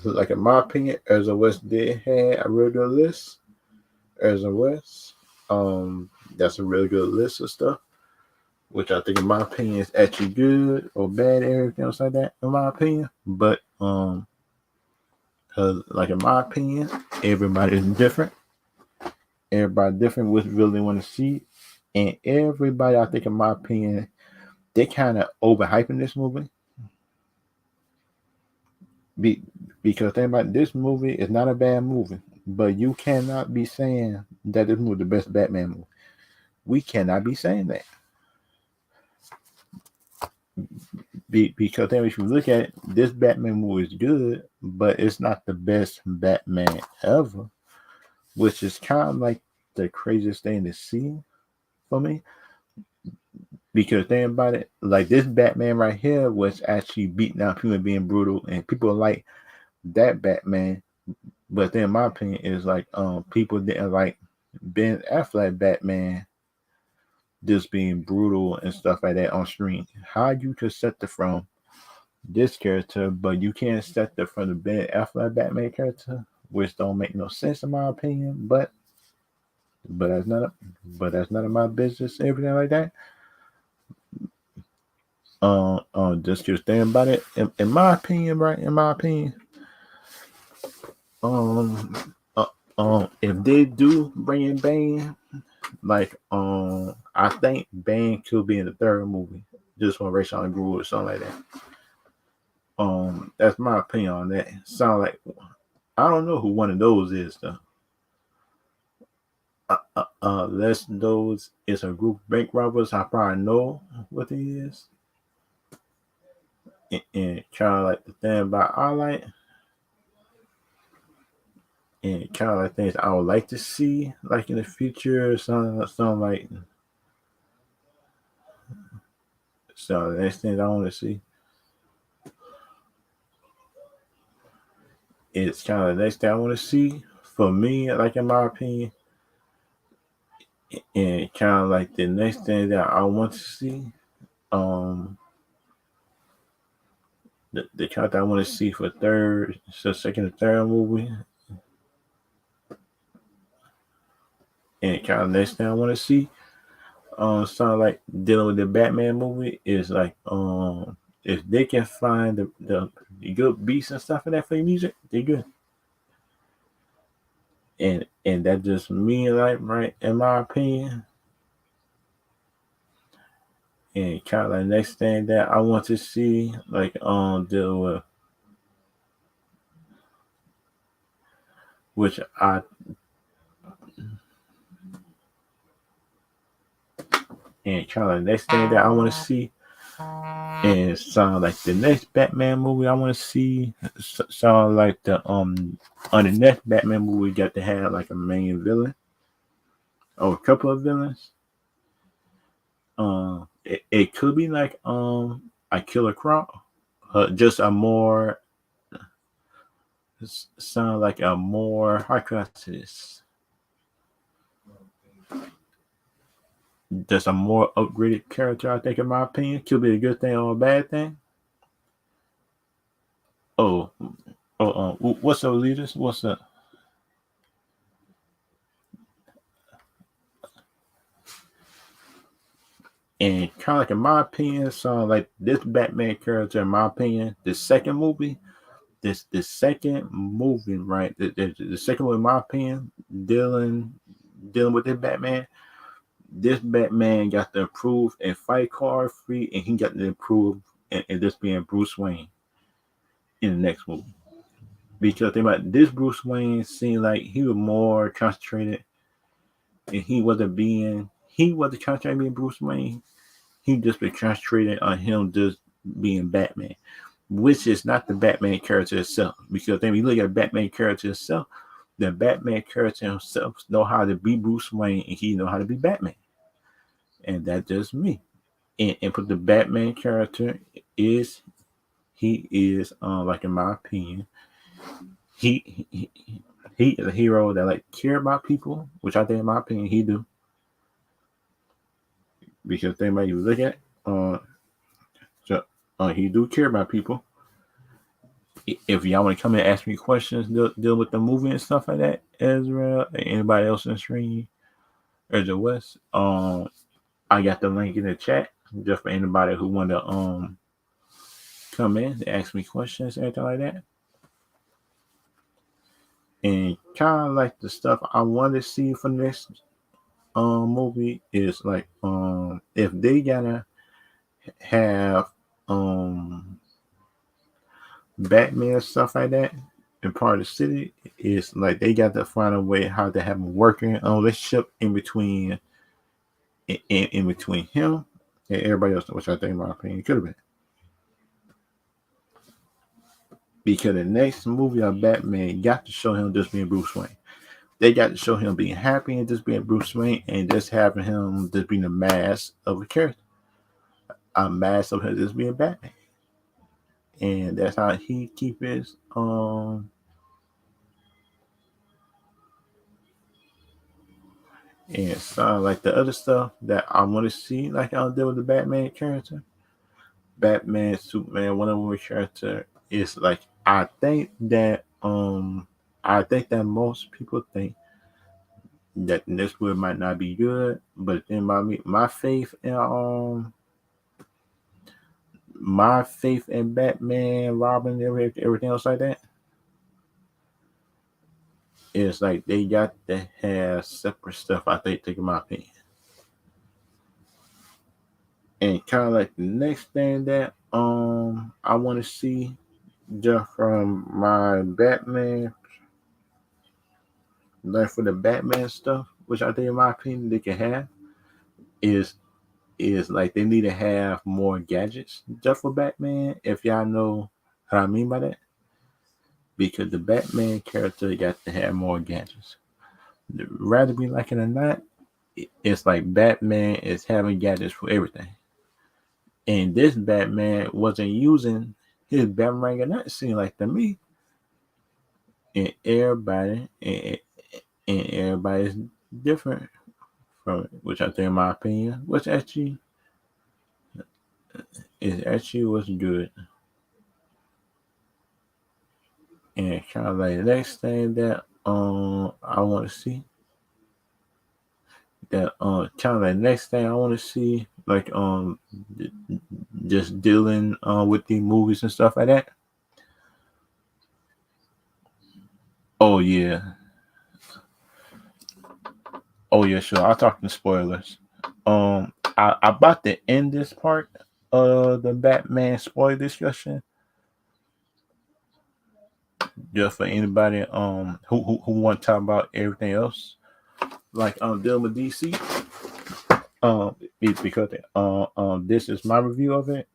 like in my opinion, Ezra West did have a real good list. Ezra West, that's a really good list of stuff, which I think, in my opinion, is actually good or bad, everything else like that, in my opinion. But like in my opinion, everybody is different. Everybody different with really want to see, and everybody, I think, in my opinion, they kind of overhyping this movie. Be, because think about this movie is not a bad movie, but you cannot be saying that this movie is the best Batman movie. We cannot be saying that. Because then if you look at it, this Batman movie is good, but it's not the best Batman ever, which is kind of like the craziest thing to see for me. Because think about it, like this Batman right here was actually beating out people and being brutal, and people like that Batman. But then, in my opinion, is like people didn't like Ben Affleck Batman just being brutal and stuff like that on screen. How you could set the from this character, but you can't set the from the Ben Affleck Batman character, which don't make no sense in my opinion. But that's not that's none of my business. Everything like that. Just think about it. In my opinion, right? In my opinion, if they do bring in Bane, like, I think Bane could be in the third movie, just for Rachel Grue or something like that. That's my opinion on that. Sound like I don't know who one of those is though. Unless those is a group of bank robbers, I probably know what it is. And kind of like the thing about I like, and kind of like things I would like to see, like in the future, something like. So the next thing I want to see is kind of the next thing I want to see for me, like in my opinion, and kind of like the next thing that I want to see, um, the kind that I want to see for third, so second and third movie, and kind of next thing I want to see, something like dealing with the Batman movie is like, if they can find the good beats and stuff in that for the music, they're good. And that just me, like, right, in my opinion. And kind of like next thing that I want to see, like, deal with, which I and kind of like next thing that I want to see, and sound like the next Batman movie I want to see, sound like the on the next Batman movie we got to have like a main villain or a couple of villains. It could be like a Killer Croc, just a more sound like a more, how can I say this? just a more upgraded character. I think, in my opinion, could be a good thing or a bad thing. Oh, what's up, leaders? What's up? And kind of like in my opinion, so like this Batman character, in my opinion, this second movie, right? The second movie, in my opinion, dealing dealing with this Batman. This Batman got to improve and fight car free, and he got to improve and this being Bruce Wayne in the next movie. Because think about this, Bruce Wayne seemed like he was more concentrated, and he wasn't concentrated being Bruce Wayne. He just been concentrated on him just being Batman, which is not the Batman character itself. Because then we look at Batman character itself, the Batman character himself know how to be Bruce Wayne, and he know how to be Batman, and that's just me. And put the Batman character is he is like in my opinion, he he he is a hero that like care about people, which I think in my opinion he do. Because they might even look at uh so he do care about people. If y'all want to come and ask me questions, deal with the movie and stuff like that, Ezra, anybody else in the stream, Ezra West, I got the link in the chat just for anybody who want to come in and ask me questions, anything like that. And kind of like the stuff I want to see from this movie is like if they gotta have um Batman stuff like that in part of the city, is like they got to find a way how to have a working relationship in between him and everybody else, which I think in my opinion could have been. Because the next movie of Batman got to show him just being Bruce Wayne. They got to show him being happy and just being Bruce Wayne, and just having him just being a mask of a character, a mask of him just being Batman. And that's how he keep his and so like the other stuff that I want to see, like I'll deal with the Batman character, Batman, Superman, Wonder Woman character is like I think that most people think that this movie might not be good, but then my faith in my faith in Batman, Robin, everything else like that is like they got to have separate stuff. I think in my opinion, and kind of like the next thing that I want to see just from my Batman, like for the Batman stuff, which I think in my opinion they can have is like they need to have more gadgets just for Batman. If y'all know what I mean by that, because the Batman character got to have more gadgets. Rather be like it or not, it's like Batman is having gadgets for everything. And this Batman wasn't using his Batman or not, seem like to me. And everybody's different from it, which I think in my opinion, which actually was good. And kind of like the next thing that I want to see, that kind of like next thing I want to see, like just dealing with the movies and stuff like that. Oh yeah, oh yeah, sure. I'll talk in spoilers. I about to end this part of the Batman spoiler discussion, just for anybody who want to talk about everything else, like dealing with DC. Because this is my review of it,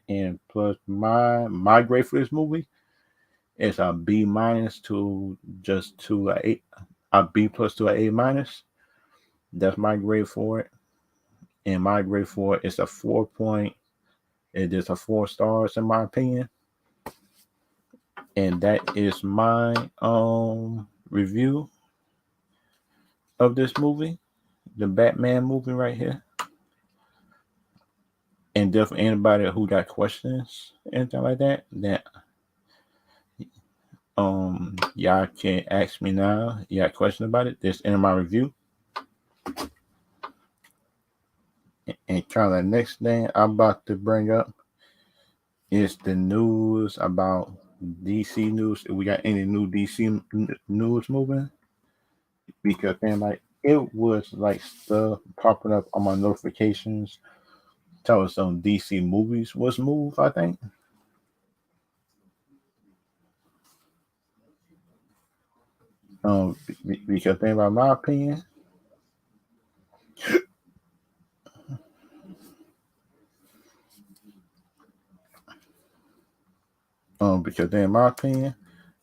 and plus my grade for this movie is a B minus to just to a B plus to a A minus. That's my grade for it, and my grade for it is a 4 point. It is a 4 stars in my opinion, and that is my review of this movie. the Batman movie right here. And definitely anybody who got questions, anything like that, that y'all can ask me now. You got questions about it? This in my review. And kind of the next thing I'm about to bring up is the news about DC news. If we got any new DC news moving, because then like it was like stuff popping up on my notifications telling us some DC movies was moved. I think. Because then, by my opinion, because then, in my opinion,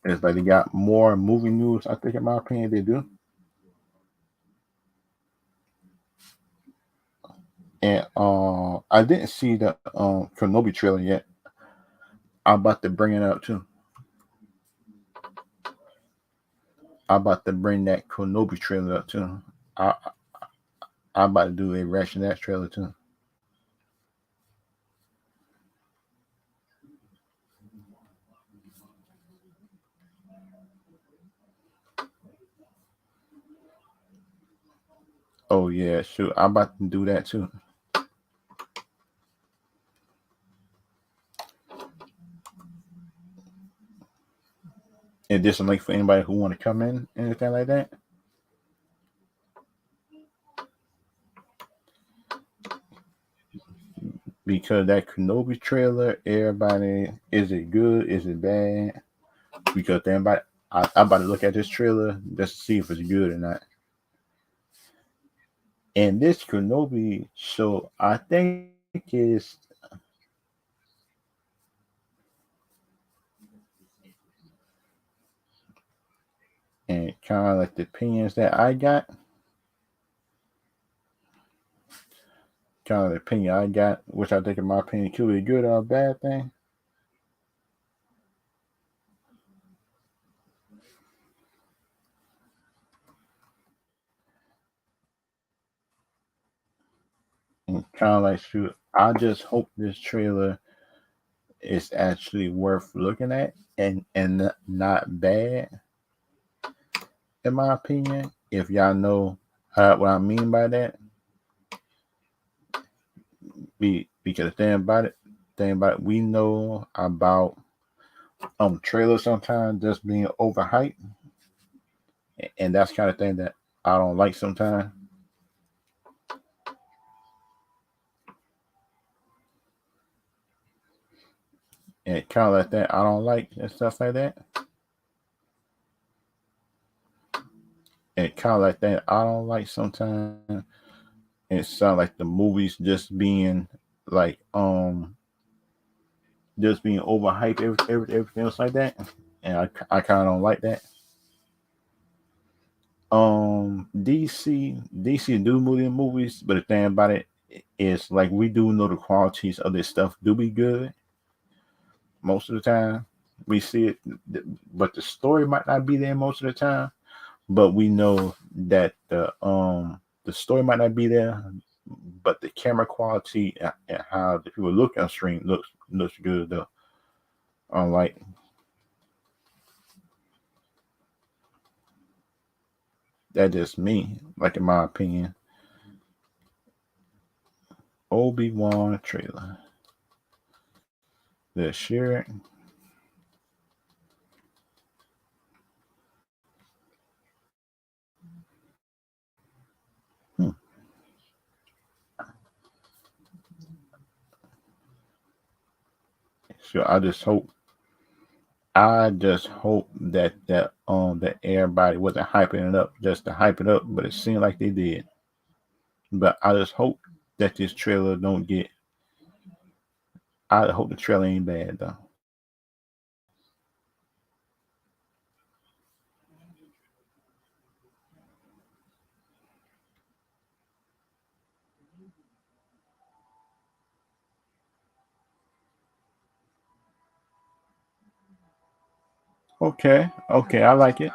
it's like they got more movie news. I think, in my opinion, they do. And I didn't see the Kenobi trailer yet. I'm about to bring it up too. I'm about to bring that Kenobi trailer up too. I I'm about to do a reaction to that trailer too. Oh yeah, sure. I'm about to do that too. And this a link for anybody who want to come in, anything like that. Because that Kenobi trailer, everybody, is it good? Is it bad? Because everybody, I'm about to look at this trailer just to see if it's good or not. And this Kenobi show, I think is and kind of like the opinions that I got, kind of the opinion I got, which I think in my opinion could be a good or a bad thing. And kind of like shoot, I just hope this trailer is actually worth looking at and not bad, in my opinion. If y'all know what I mean by that, because thing about it, we know about trailers sometimes just being overhyped, and that's kind of thing that I don't like sometimes. And kind of like that I don't like and stuff like that. And kind of like that I don't like sometimes. It sounds like the movies like just being overhyped, everything else like that. And I kind of don't like that. DC do movies, but the thing about it is like we do know the qualities of this stuff do be good most of the time. We see it, but the story might not be there most of the time. But we know that the story might not be there, but the camera quality and how the people look on screen looks good though. Like that just me, like in my opinion. Obi-Wan trailer. The share. Hmm. So I just hope that everybody wasn't hyping it up just to hype it up, but it seemed like they did. But I just hope that this trailer don't get. I hope the trailer ain't bad though. Okay, okay, I like it.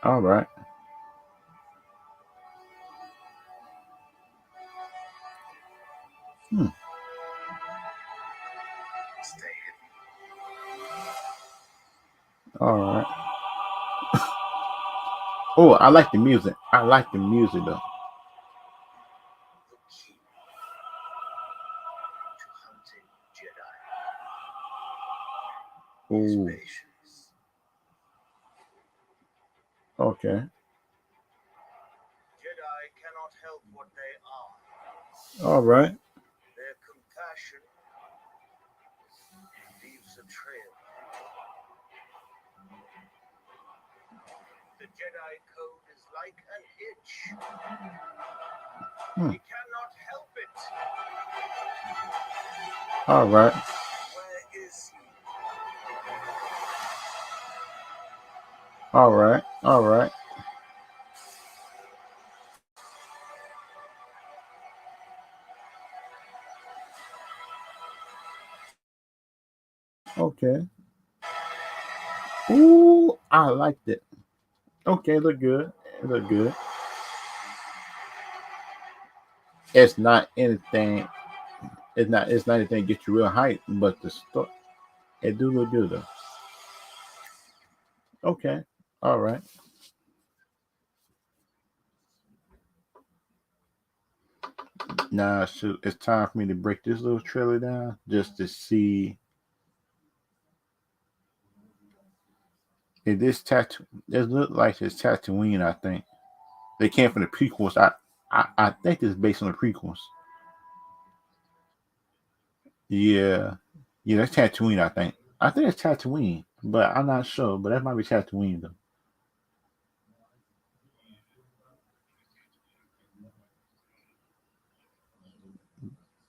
All right. Hmm. All right. Oh, I like the music. I like the music though. Oh, okay. All right. Hmm. All right. All right. All right. Okay. Ooh, I liked it. Okay, look good. It look good. It's not anything. It's not. It's not anything to get you real hype, but the story. It do look good though. Okay. All right. Now, shoot, it's time for me to break this little trailer down just to see if this tattoo. It look like it's Tatooine. I think they came from the prequels. I think it's based on the prequels. Yeah, yeah, that's Tatooine. I think it's Tatooine, but I'm not sure. But that might be Tatooine though.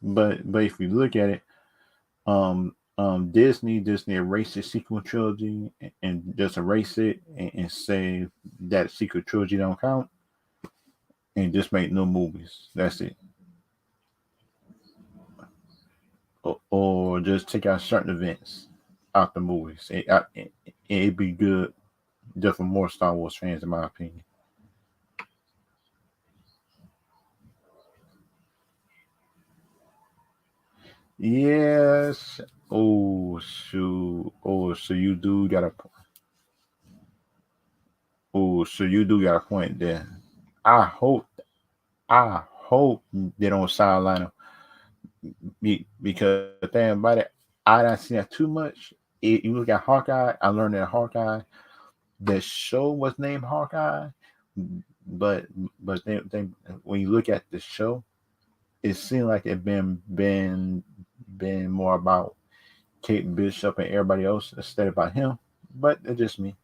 But if you look at it, Disney erased the sequel trilogy and just erase it and say that sequel trilogy don't count and just make no movies. That's it. Or just take out certain events out the movies. It'd be good just for more Star Wars fans, in my opinion. Yes. Oh shoot. Oh, so you do got a. Oh, so you do got a point there. I hope. I hope they don't sideline him because the thing about it, I don't see that too much. You look at Hawkeye. I learned that Hawkeye, the show was named Hawkeye, but they when you look at the show, it seemed like it been more about Kate Bishop and everybody else instead of about him. But it's just me.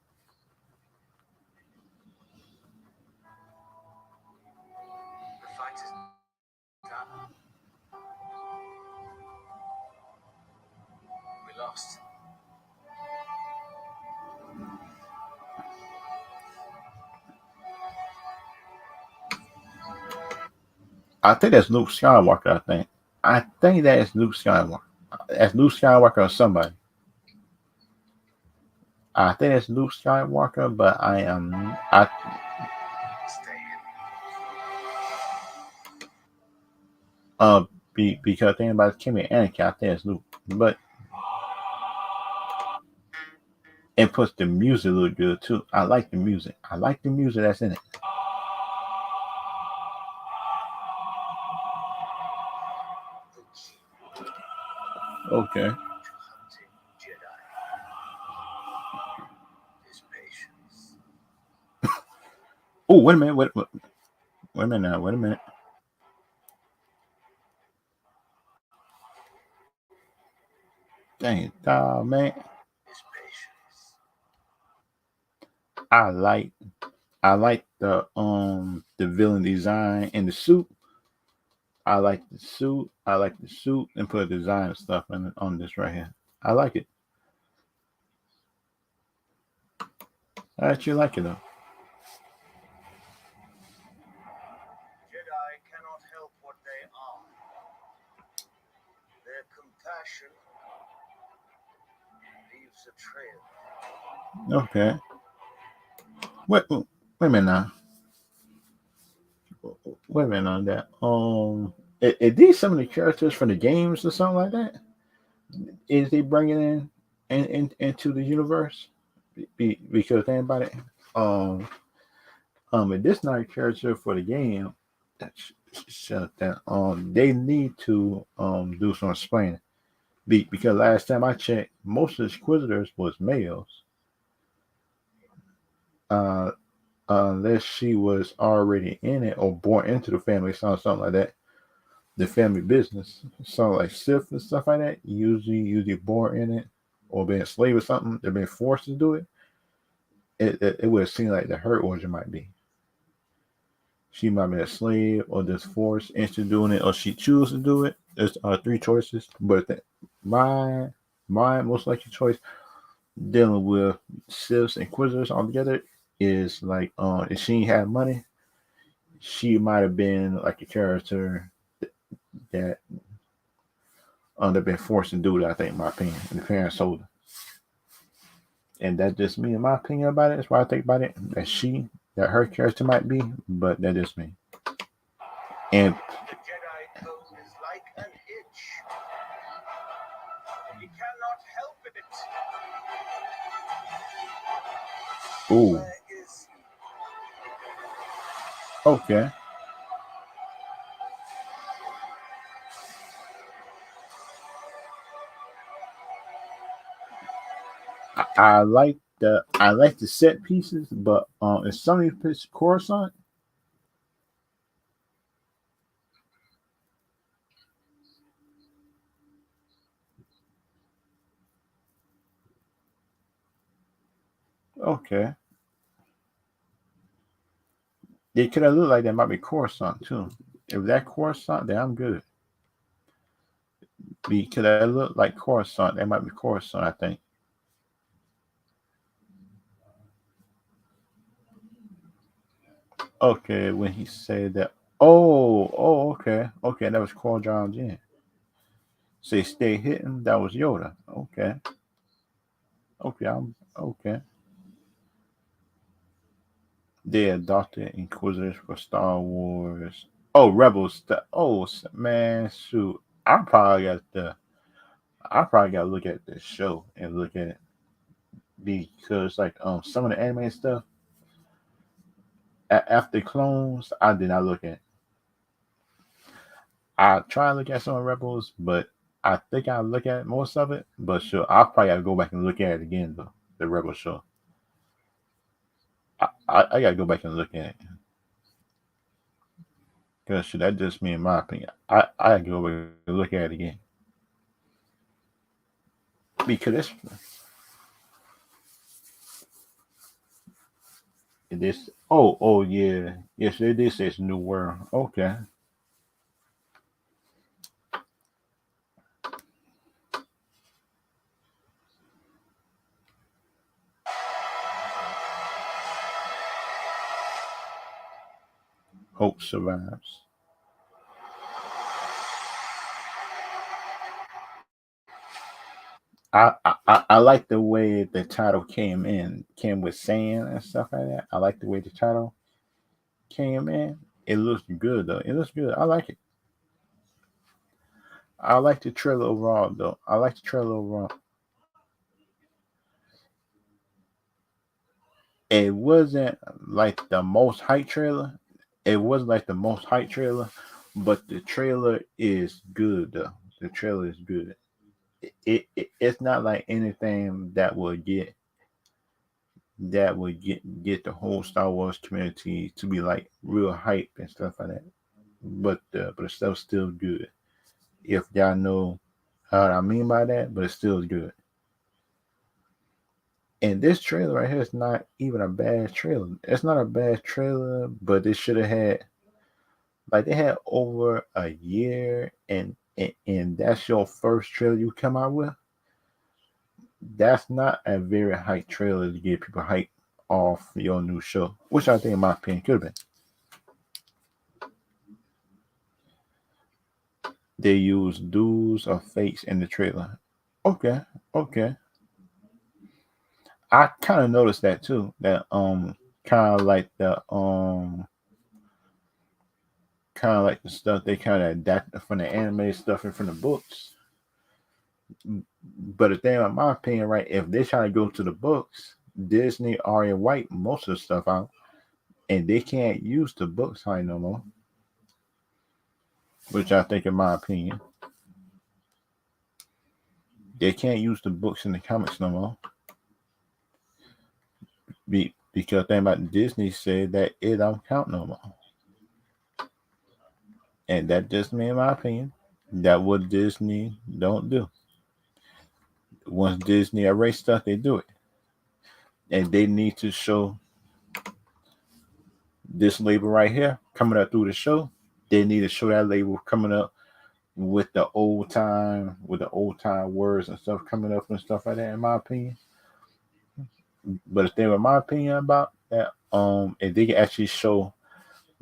I think that's Luke Skywalker. I think that is Luke Skywalker. That's Luke Skywalker or somebody. I think it's Luke Skywalker, but I am I because thinking about Kimmy and Anakin, I think it's Luke. But and plus the music look good too. I like the music. I like the music that's in it. Okay. Oh, wait a minute. Wait a minute now. Wait a minute. Dang, man. I like the villain design and the suit. I like the suit. I like the suit and put design stuff on this right here. I like it. I actually like it though. Okay. What? Wait a minute now. Wait a minute on that. Are these some of the characters from the games or something like that? Is they bringing into the universe? Because think about it. Um, if this not a character for the game, that's shut that. They need to do some explaining. Because last time I checked, most of the Inquisitors was males. Uh, unless she was already in it or born into the family, something like that. The family business, so like Sith and stuff like that. Usually born in it or been a slave or something. They've been forced to do it. It would seem like the her origin might be. She might be a slave or just forced into doing it, or she chooses to do it. There's three choices, but my my most likely choice dealing with Siths and Inquisitors altogether is like if she ain't had money, she might have been like a character that they've been forced to do that. I think, in my opinion, and the parents told her, and that's just me, in my opinion about it. That's why I think about it. That her character might be, but that is me. And ooh, okay. I like the set pieces, but in some of these pieces, Coruscant. Okay, they could have looked like that might be Coruscant too. If that Coruscant, then I'm good. Because that look like Coruscant, that might be Coruscant. I think. Okay, when he said that. Okay, okay, that was Qui Gon Jinn. Say stay hitting. That was Yoda. Okay, okay, I'm okay. They adopted Inquisitors for Star Wars. Oh, Rebels. Man, shoot. I probably got the. I probably got to look at the show and look at it because like some of the anime stuff after Clones, I did not look at. I try to look at some of Rebels, but I think I look at most of it. But sure, I probably got to go back and look at it again though. The Rebel show. I got to go back and look at it because that just me in my opinion. I got to go back and look at it again because this. Oh yeah, yes, it is. It's New World. Okay, Hope survives. I like the way the title came with sand and stuff like that. I like the way the title came in. It looks good though. It looks good. I like it. I like the trailer overall though. I like the trailer overall. It wasn't like the most hype trailer. It wasn't like the most hype trailer, but the trailer is good though. The trailer is good. It's not like anything that would get the whole Star Wars community to be like real hype and stuff like that. But the stuff's still good. If y'all know what I mean by that, but it's still good. And this trailer right here is not even a bad trailer. It's not a bad trailer, but they should have had like they had over a year and that's your first trailer you come out with. That's not a very hype trailer to get people hype off your new show, which I think, in my opinion, could have been. They use duels or fakes in the trailer. Okay, okay. I kind of noticed that too. That kind of like the stuff they kind of adapted from the anime stuff and from the books. But the thing, in my opinion, right, if they try to go to the books, Disney already wiped most of the stuff out, and they can't use the books high no more. Which I think, in my opinion, they can't use the books in the comics no more. Because the thing about Disney said that it don't count no more, and that just me, in my opinion, that what Disney don't do. Once Disney erase stuff, they do it, and they need to show this label right here coming up through the show. They need to show that label coming up with the old time words and stuff coming up and stuff like that. In my opinion, but the thing, in my opinion, about that, if they can actually show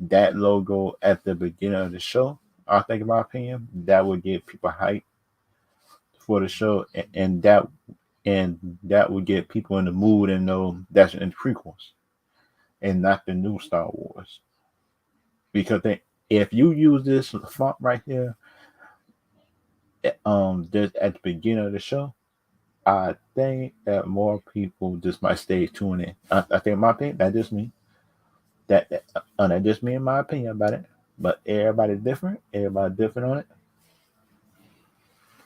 that logo at the beginning of the show, I think, in my opinion, that would get people hype for the show, and that would get people in the mood and know that's in the prequels and not the new Star Wars. Because if you use this font right here, just at the beginning of the show, I think that more people just might stay tuned in. I think, in my opinion, that just me. That just me, in my opinion, about it. But everybody's different. Everybody different on it.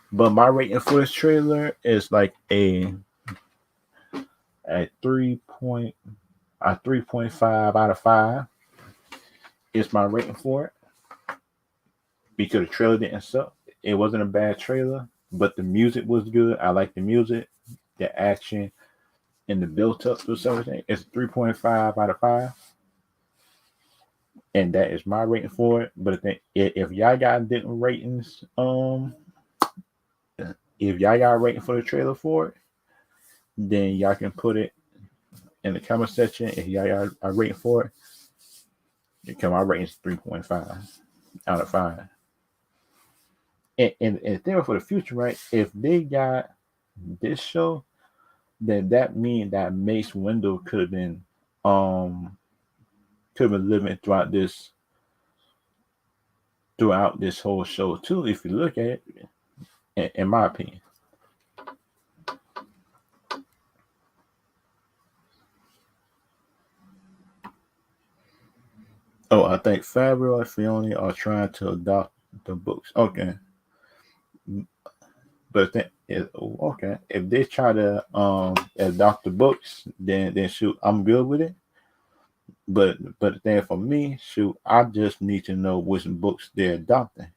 But my rating for this trailer is like a 3.5 out of 5 is my rating for it, because the trailer didn't suck. It wasn't a bad trailer, but the music was good. I like the music, the action, and the build up to everything. It's 3.5 out of 5. And that is my rating for it. But if y'all got different ratings, if y'all got a rating for the trailer for it, then y'all can put it in the comment section. If y'all got a rating for it, because my rating is 3.5 out of 5. And then for the future, right? If they got this show, then that means that Mace Windu could have been living throughout this whole show too. If you look at it, in my opinion. Oh, I think Fabio and Fiona are trying to adopt the books. Okay, but then okay, if they try to adopt the books, then shoot, I'm good with it. But then for me, shoot, I just need to know which books they're adopting.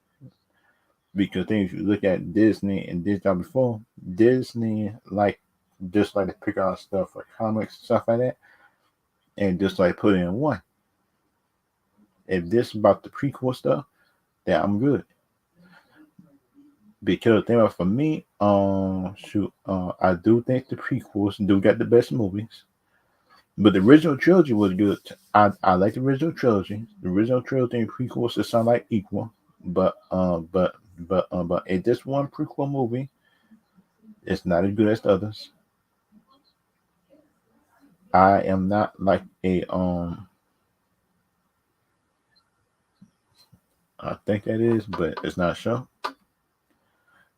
Because then if you look at Disney and Disney before, Disney just like to pick out stuff like comics and stuff like that, and just like put it in one. If this is about the prequel stuff, then I'm good. Because the thing about, for me, I do think the prequels do get the best movies. But the original trilogy was good. I like the original trilogy. The original trilogy and prequels just sound like equal. But in this one prequel movie, it's not as good as the others. I am not like I think that is, but it's not sure.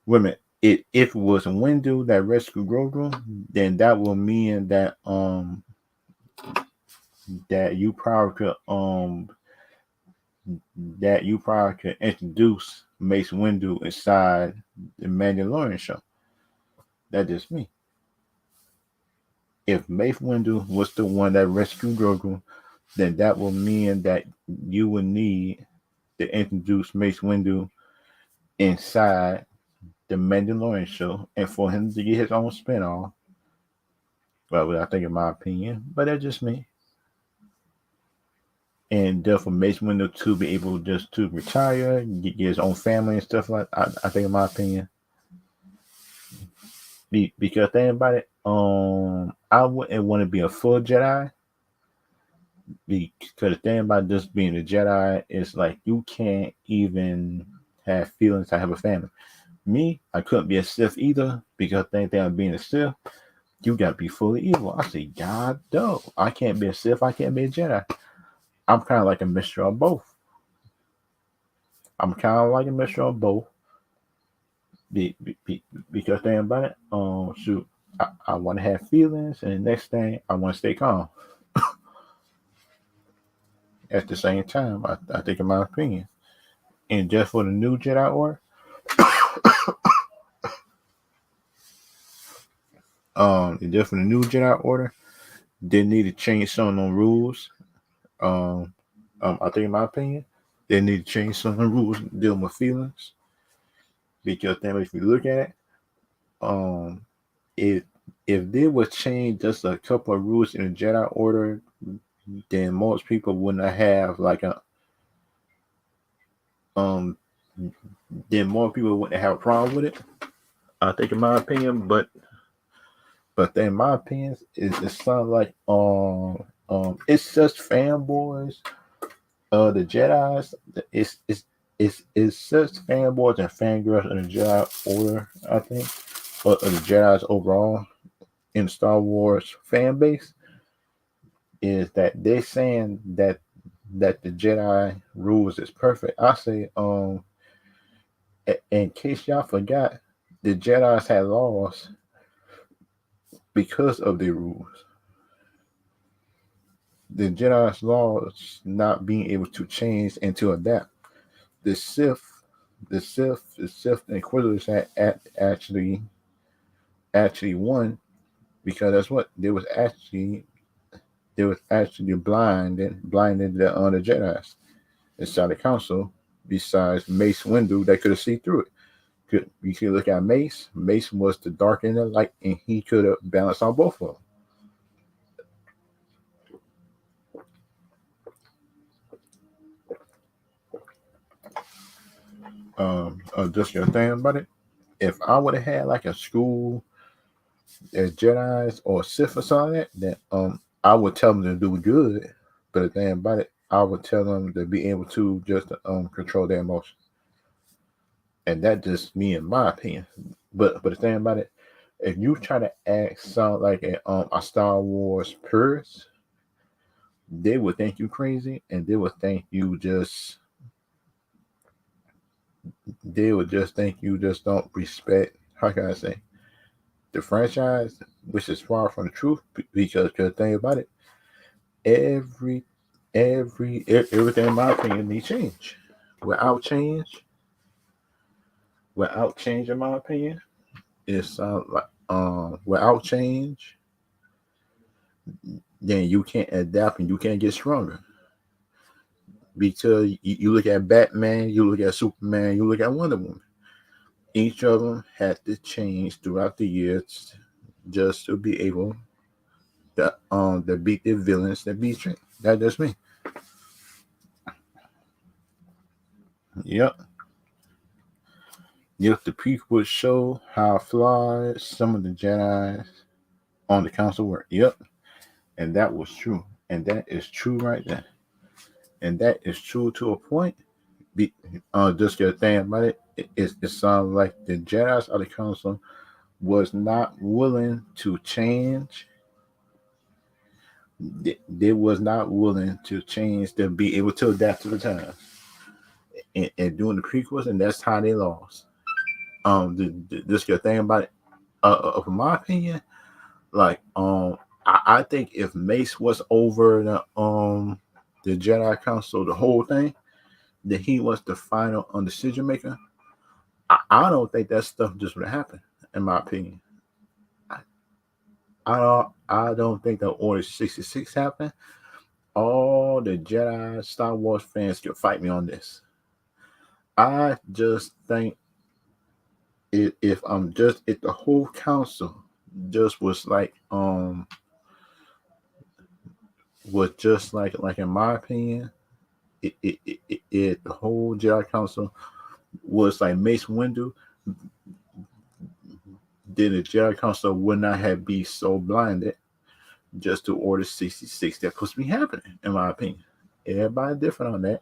Wait a minute. If it was Windu that rescued Grogu, then that will mean that you probably could introduce Mace Windu inside the Mandalorian show. That's just me. If Mace Windu was the one that rescued Grogu, then that will mean that you would need to introduce Mace Windu inside the Mandalorian show, and for him to get his own spinoff. Well, I think, in my opinion, but that's just me. And therefore, Mace Windu to be able just to retire, get his own family and stuff like that. I think, in my opinion, because think about it, I wouldn't want to be a full Jedi, because the thing about just being a Jedi is like you can't even have feelings. I have a family. Me, I couldn't be a Sith either, because the thing of being a Sith, You gotta be fully evil. I say, God, no, I can't be a Sith. I can't be a Jedi. I'm kind of like a mixture of both. I'm kind of like a mixture of both. Because think about it. Shoot, I want to have feelings, and the next thing I want to stay calm. At the same time, I think, in my opinion, and just for the new Jedi Order, and just for the new Jedi Order, they need to change some of the rules. Um, I think, in my opinion, they need to change some of the rules dealing with feelings. Because then, if you look at it, um, if they would change just a couple of rules in the Jedi Order, then most people wouldn't have like a um. then more people wouldn't have a problem with it. I think, in my opinion, but in my opinion, it sounds like it's just fanboys. The Jedi's, it's just fanboys and fangirls in the Jedi Order, I think, but the Jedi's overall in Star Wars fan base is that they're saying that the Jedi rules is perfect. I say, in case y'all forgot, the Jedi's had laws because of their rules. The Jedi's laws not being able to change and to adapt. The Sith, the Sith Inquisitors had actually won because that's what they was actually blinded the Jedi's inside the council. Besides Mace Windu, that could have seen through it. You can look at Mace. Mace was the dark and the light, and he could have balanced on both of them. Just your thing about it. If I would have had like a school as Jedi's or Sith or something like that, then I would tell them to do good. But the thing about it, I would tell them to be able to just control their emotions, and that just me in my opinion. But the thing about it, if you try to act sound like a Star Wars purist, they would think you crazy, and they would just think you just don't respect. How can I say the franchise, which is far from the truth? Because the thing about it, every everything in my opinion needs change. Without change, without change, in my opinion, it's like without change, then you can't adapt and you can't get stronger. Because you look at Batman, you look at Superman, you look at Wonder Woman. Each of them had to change throughout the years just to be able to beat the villains that beat you. That just me. Yep. Yep. The prequels show how flawed some of the Jedi on the council were. Yep. And that was true. And that is true right there. And that is true to a point. Be, just get a thing about it. It sounds like the Jedi's of the council was not willing to change. They was not willing to change to be able to adapt to the times and doing the prequels, and that's how they lost. This good thing about it, from my opinion, like I think if Mace was over the Jedi Council, the whole thing, that he was the final decision maker, I don't think that stuff just would happen. In my opinion, I, I don't think the Order 66 happened. All the Jedi Star Wars fans can fight me on this. I just think if I'm just if the whole council just was just like in my opinion, the whole Jedi Council was like Mace Windu, then the Jedi Council would not have be so blinded just to Order 66 that could be happening, in my opinion. Everybody different on that,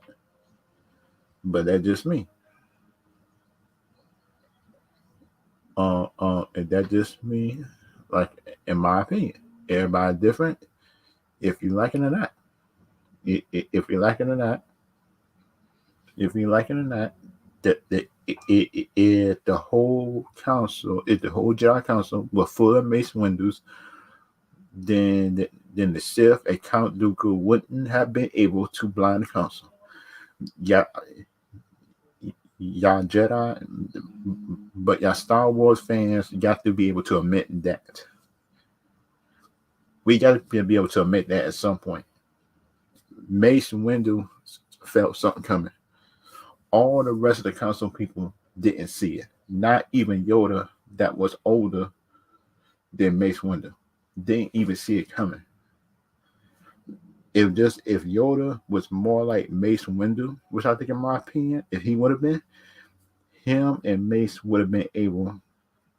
but that's just me. And that just me, like in my opinion. Everybody different. If you like it or not, if you like it or not, if you like it or not, the whole council, if the whole Jedi Council were full of Mace Windows, then the Sith and Count Dooku wouldn't have been able to blind the council. Yeah, y'all Jedi, but y'all Star Wars fans got to be able to admit that. We got to be able to admit that at some point. Mace Windu felt something coming. All the rest of the council people didn't see it. Not even Yoda, that was older than Mace Windu, didn't even see it coming. If Yoda was more like Mace Windu, which I think in my opinion, if he would have been, him and Mace would have been able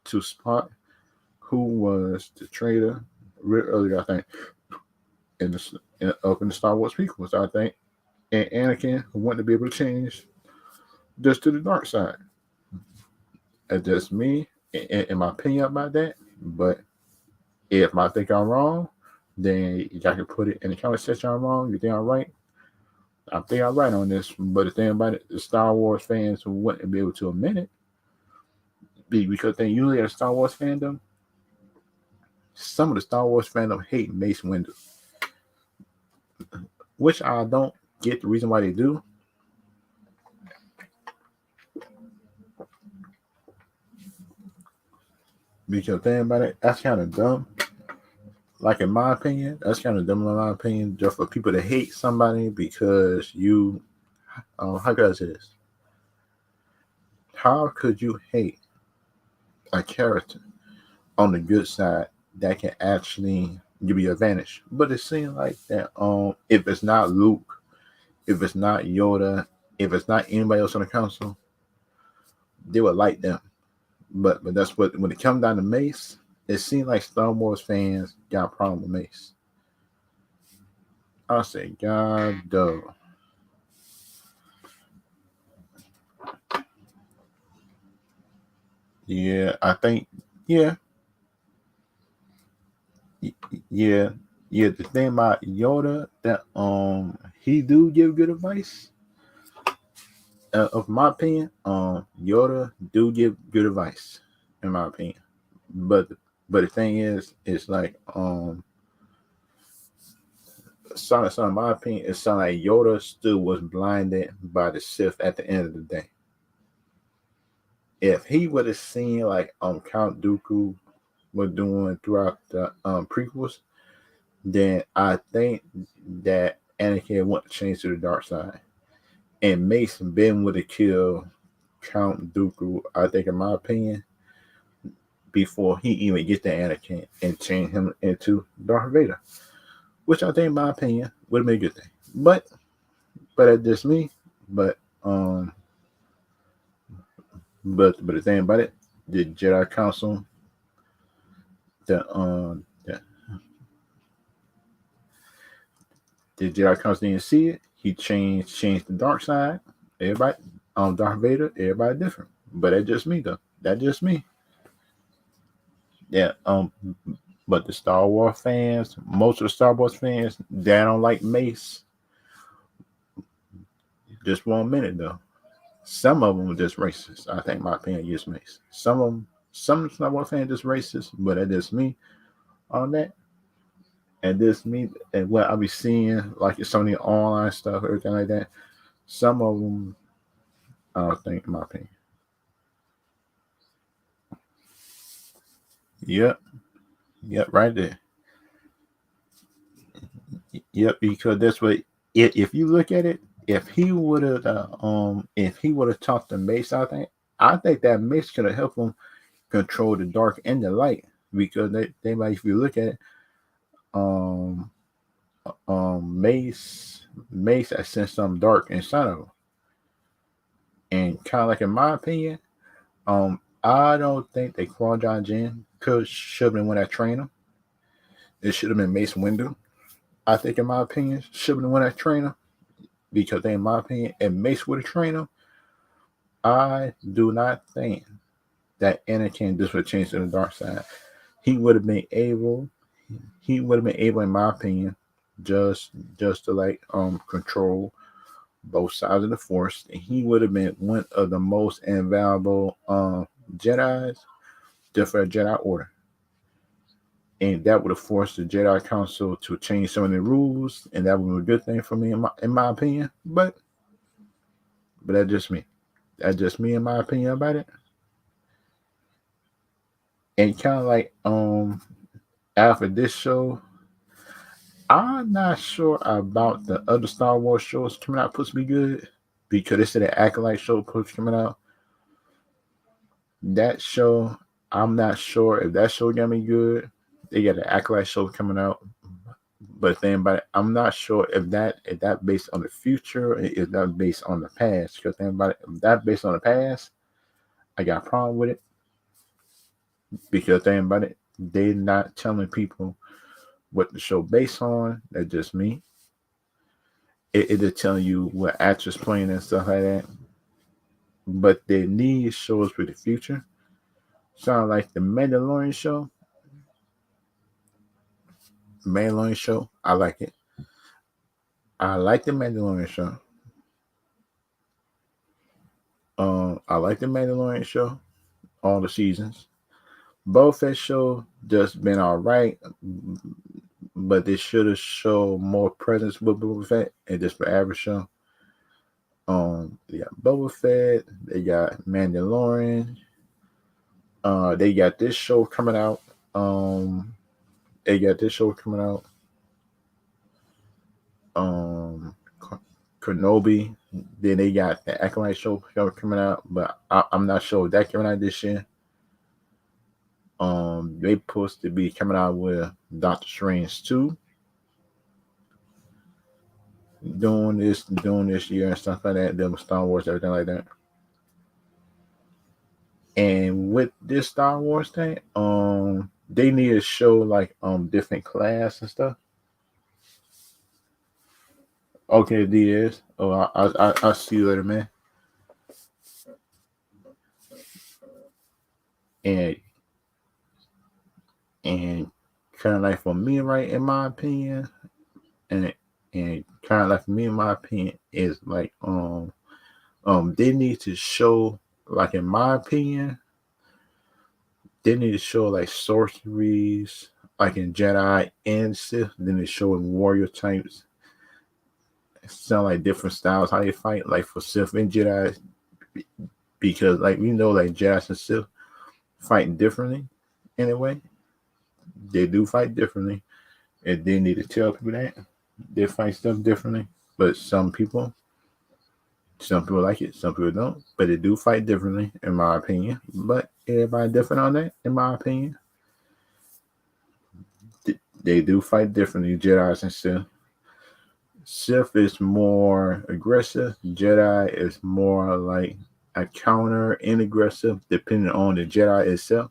to spot who was the traitor real early, I think, up in the Star Wars prequels, I think. And Anakin wanted to be able to change just to the dark side. That's just me, in my opinion about that. But if I think I'm wrong, then y'all can put it in the comment section. I'm wrong. You think I'm right? I think I'm right on this. But the thing about it, the Star Wars fans wouldn't be able to admit it because they usually at a Star Wars fandom. Some of the Star Wars fandom hate Mace Windu, which I don't get the reason why they do. Because the thing about it, that's kind of dumb. Like in my opinion, that's kind of dumb in my opinion, just for people to hate somebody because you. How could I say this? How could you hate a character on the good side that can actually give you advantage? But it seems like that. If it's not Luke, if it's not Yoda, if it's not anybody else on the council, they would like them. But that's what when it comes down to Mace, it seems like Star Wars fans got a problem with Mace. I say, God, duh. Yeah, I think, yeah, yeah, yeah. The thing about Yoda that he do give good advice. Of my opinion, Yoda do give good advice, in my opinion. But the thing is, it's like so in my opinion, it sounds like Yoda still was blinded by the Sith at the end of the day. If he would have seen like Count Dooku was doing throughout the prequels, then I think that Anakin wouldn't change to the dark side. And Mason Ben would have killed Count Dooku, I think in my opinion, before he even get to Anakin and change him into Darth Vader. Which I think in my opinion would have been a good thing. But that's just me. But but the thing about it, the Jedi Council, the Jedi Council didn't see it. He changed the dark side. Everybody, Darth Vader, everybody different. But that's just me though. That's just me. Yeah. But the Star Wars fans, most of the Star Wars fans, they don't like Mace. Just 1 minute though. Some of them are just racist. I think my opinion is Mace. Some of them, some Star Wars fans just racist, but that's just me on that. And this me and what I be seeing, like it's some of the online stuff, everything like that. Some of them, I don't think, in my opinion. Yep, yep, right there. Yep, because that's what. If you look at it, if he would have talked to Mace, I think that Mace could have helped him control the dark and the light because they might, if you look at it, um, Mace has sent some dark inside of him, and kind of like in my opinion, I don't think that Qui-Gon Jinn should have been one that trained him. It should have been Mace Windu. I think, in my opinion, should have been one that trained him because, in my opinion, if Mace would have trained him, I do not think that Anakin just would change to the dark side. he would have been able he would have been able, in my opinion, just just to like control both sides of the force, and he would have been one of the most invaluable Jedi's just for a Jedi Order. And that would have forced the Jedi Council to change some of the rules, and that would be a good thing for me, in my opinion. But that's just me. That's just me, in my opinion, about it. And kind of like after this show, I'm not sure about the other Star Wars shows coming out. Supposed to be good because they said the Acolyte show supposed coming out. That show, I'm not sure if that show gonna be good. They got the Acolyte show coming out, but then, but I'm not sure if that based on the future, or is that based on the past? Because then, about if that based on the past, I got a problem with it. Because then, about it, they're not telling people what the show based on. That's just me. It is telling you what actors playing and stuff like that. But they need shows for the future. Sound like the Mandalorian show. Mandalorian show. I like it. I like the Mandalorian show. I like the Mandalorian show. All the seasons. Both that show just been all right, but they should have showed more presence with Boba Fett and just for average show. They got Boba Fett. They got Mandalorian. They got this show coming out. Um, they got this show coming out. Um, Kenobi. Then they got the Acolyte show coming out, but I'm not sure if that coming out this year. They supposed to be coming out with Doctor Strange 2 doing this year and stuff like that. Them Star Wars, everything like that. And with this Star Wars thing, they need to show like different class and stuff. Okay, DS. Oh, I see you later, man. And and kind of like for me, right, in my opinion, and and kind of like for me, in my opinion, is like they need to show, like, in my opinion, they need to show like sorceries, like in Jedi and Sith. Then they show in warrior types. Sound like different styles how they fight, like for Sith and Jedi, because like we know like Jedi and Sith fight differently in a way. They do fight differently, and they need to tell people that they fight stuff differently. But some people like it, some people don't. But they do fight differently, in my opinion. But everybody different on that, in my opinion. They do fight differently, Jedi's and Sith. Sith is more aggressive. Jedi is more like a counter and aggressive, depending on the Jedi itself.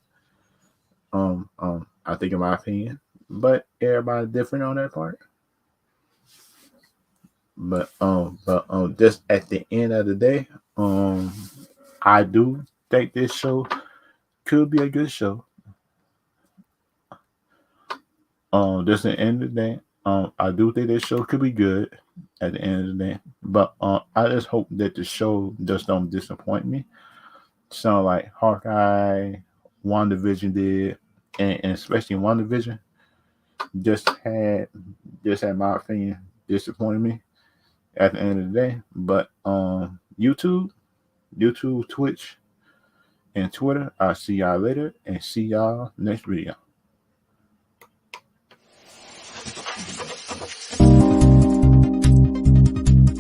I think, in my opinion, but everybody different on that part. Just at the end of the day, I do think this show could be a good show. Just at the end of the day, I do think this show could be good at the end of the day. But I just hope that the show just don't disappoint me. Sound like Hawkeye, WandaVision did, and especially WandaVision just had my opinion disappointed me at the end of the day. But YouTube, Twitch, and Twitter, I'll see y'all later and see y'all next video.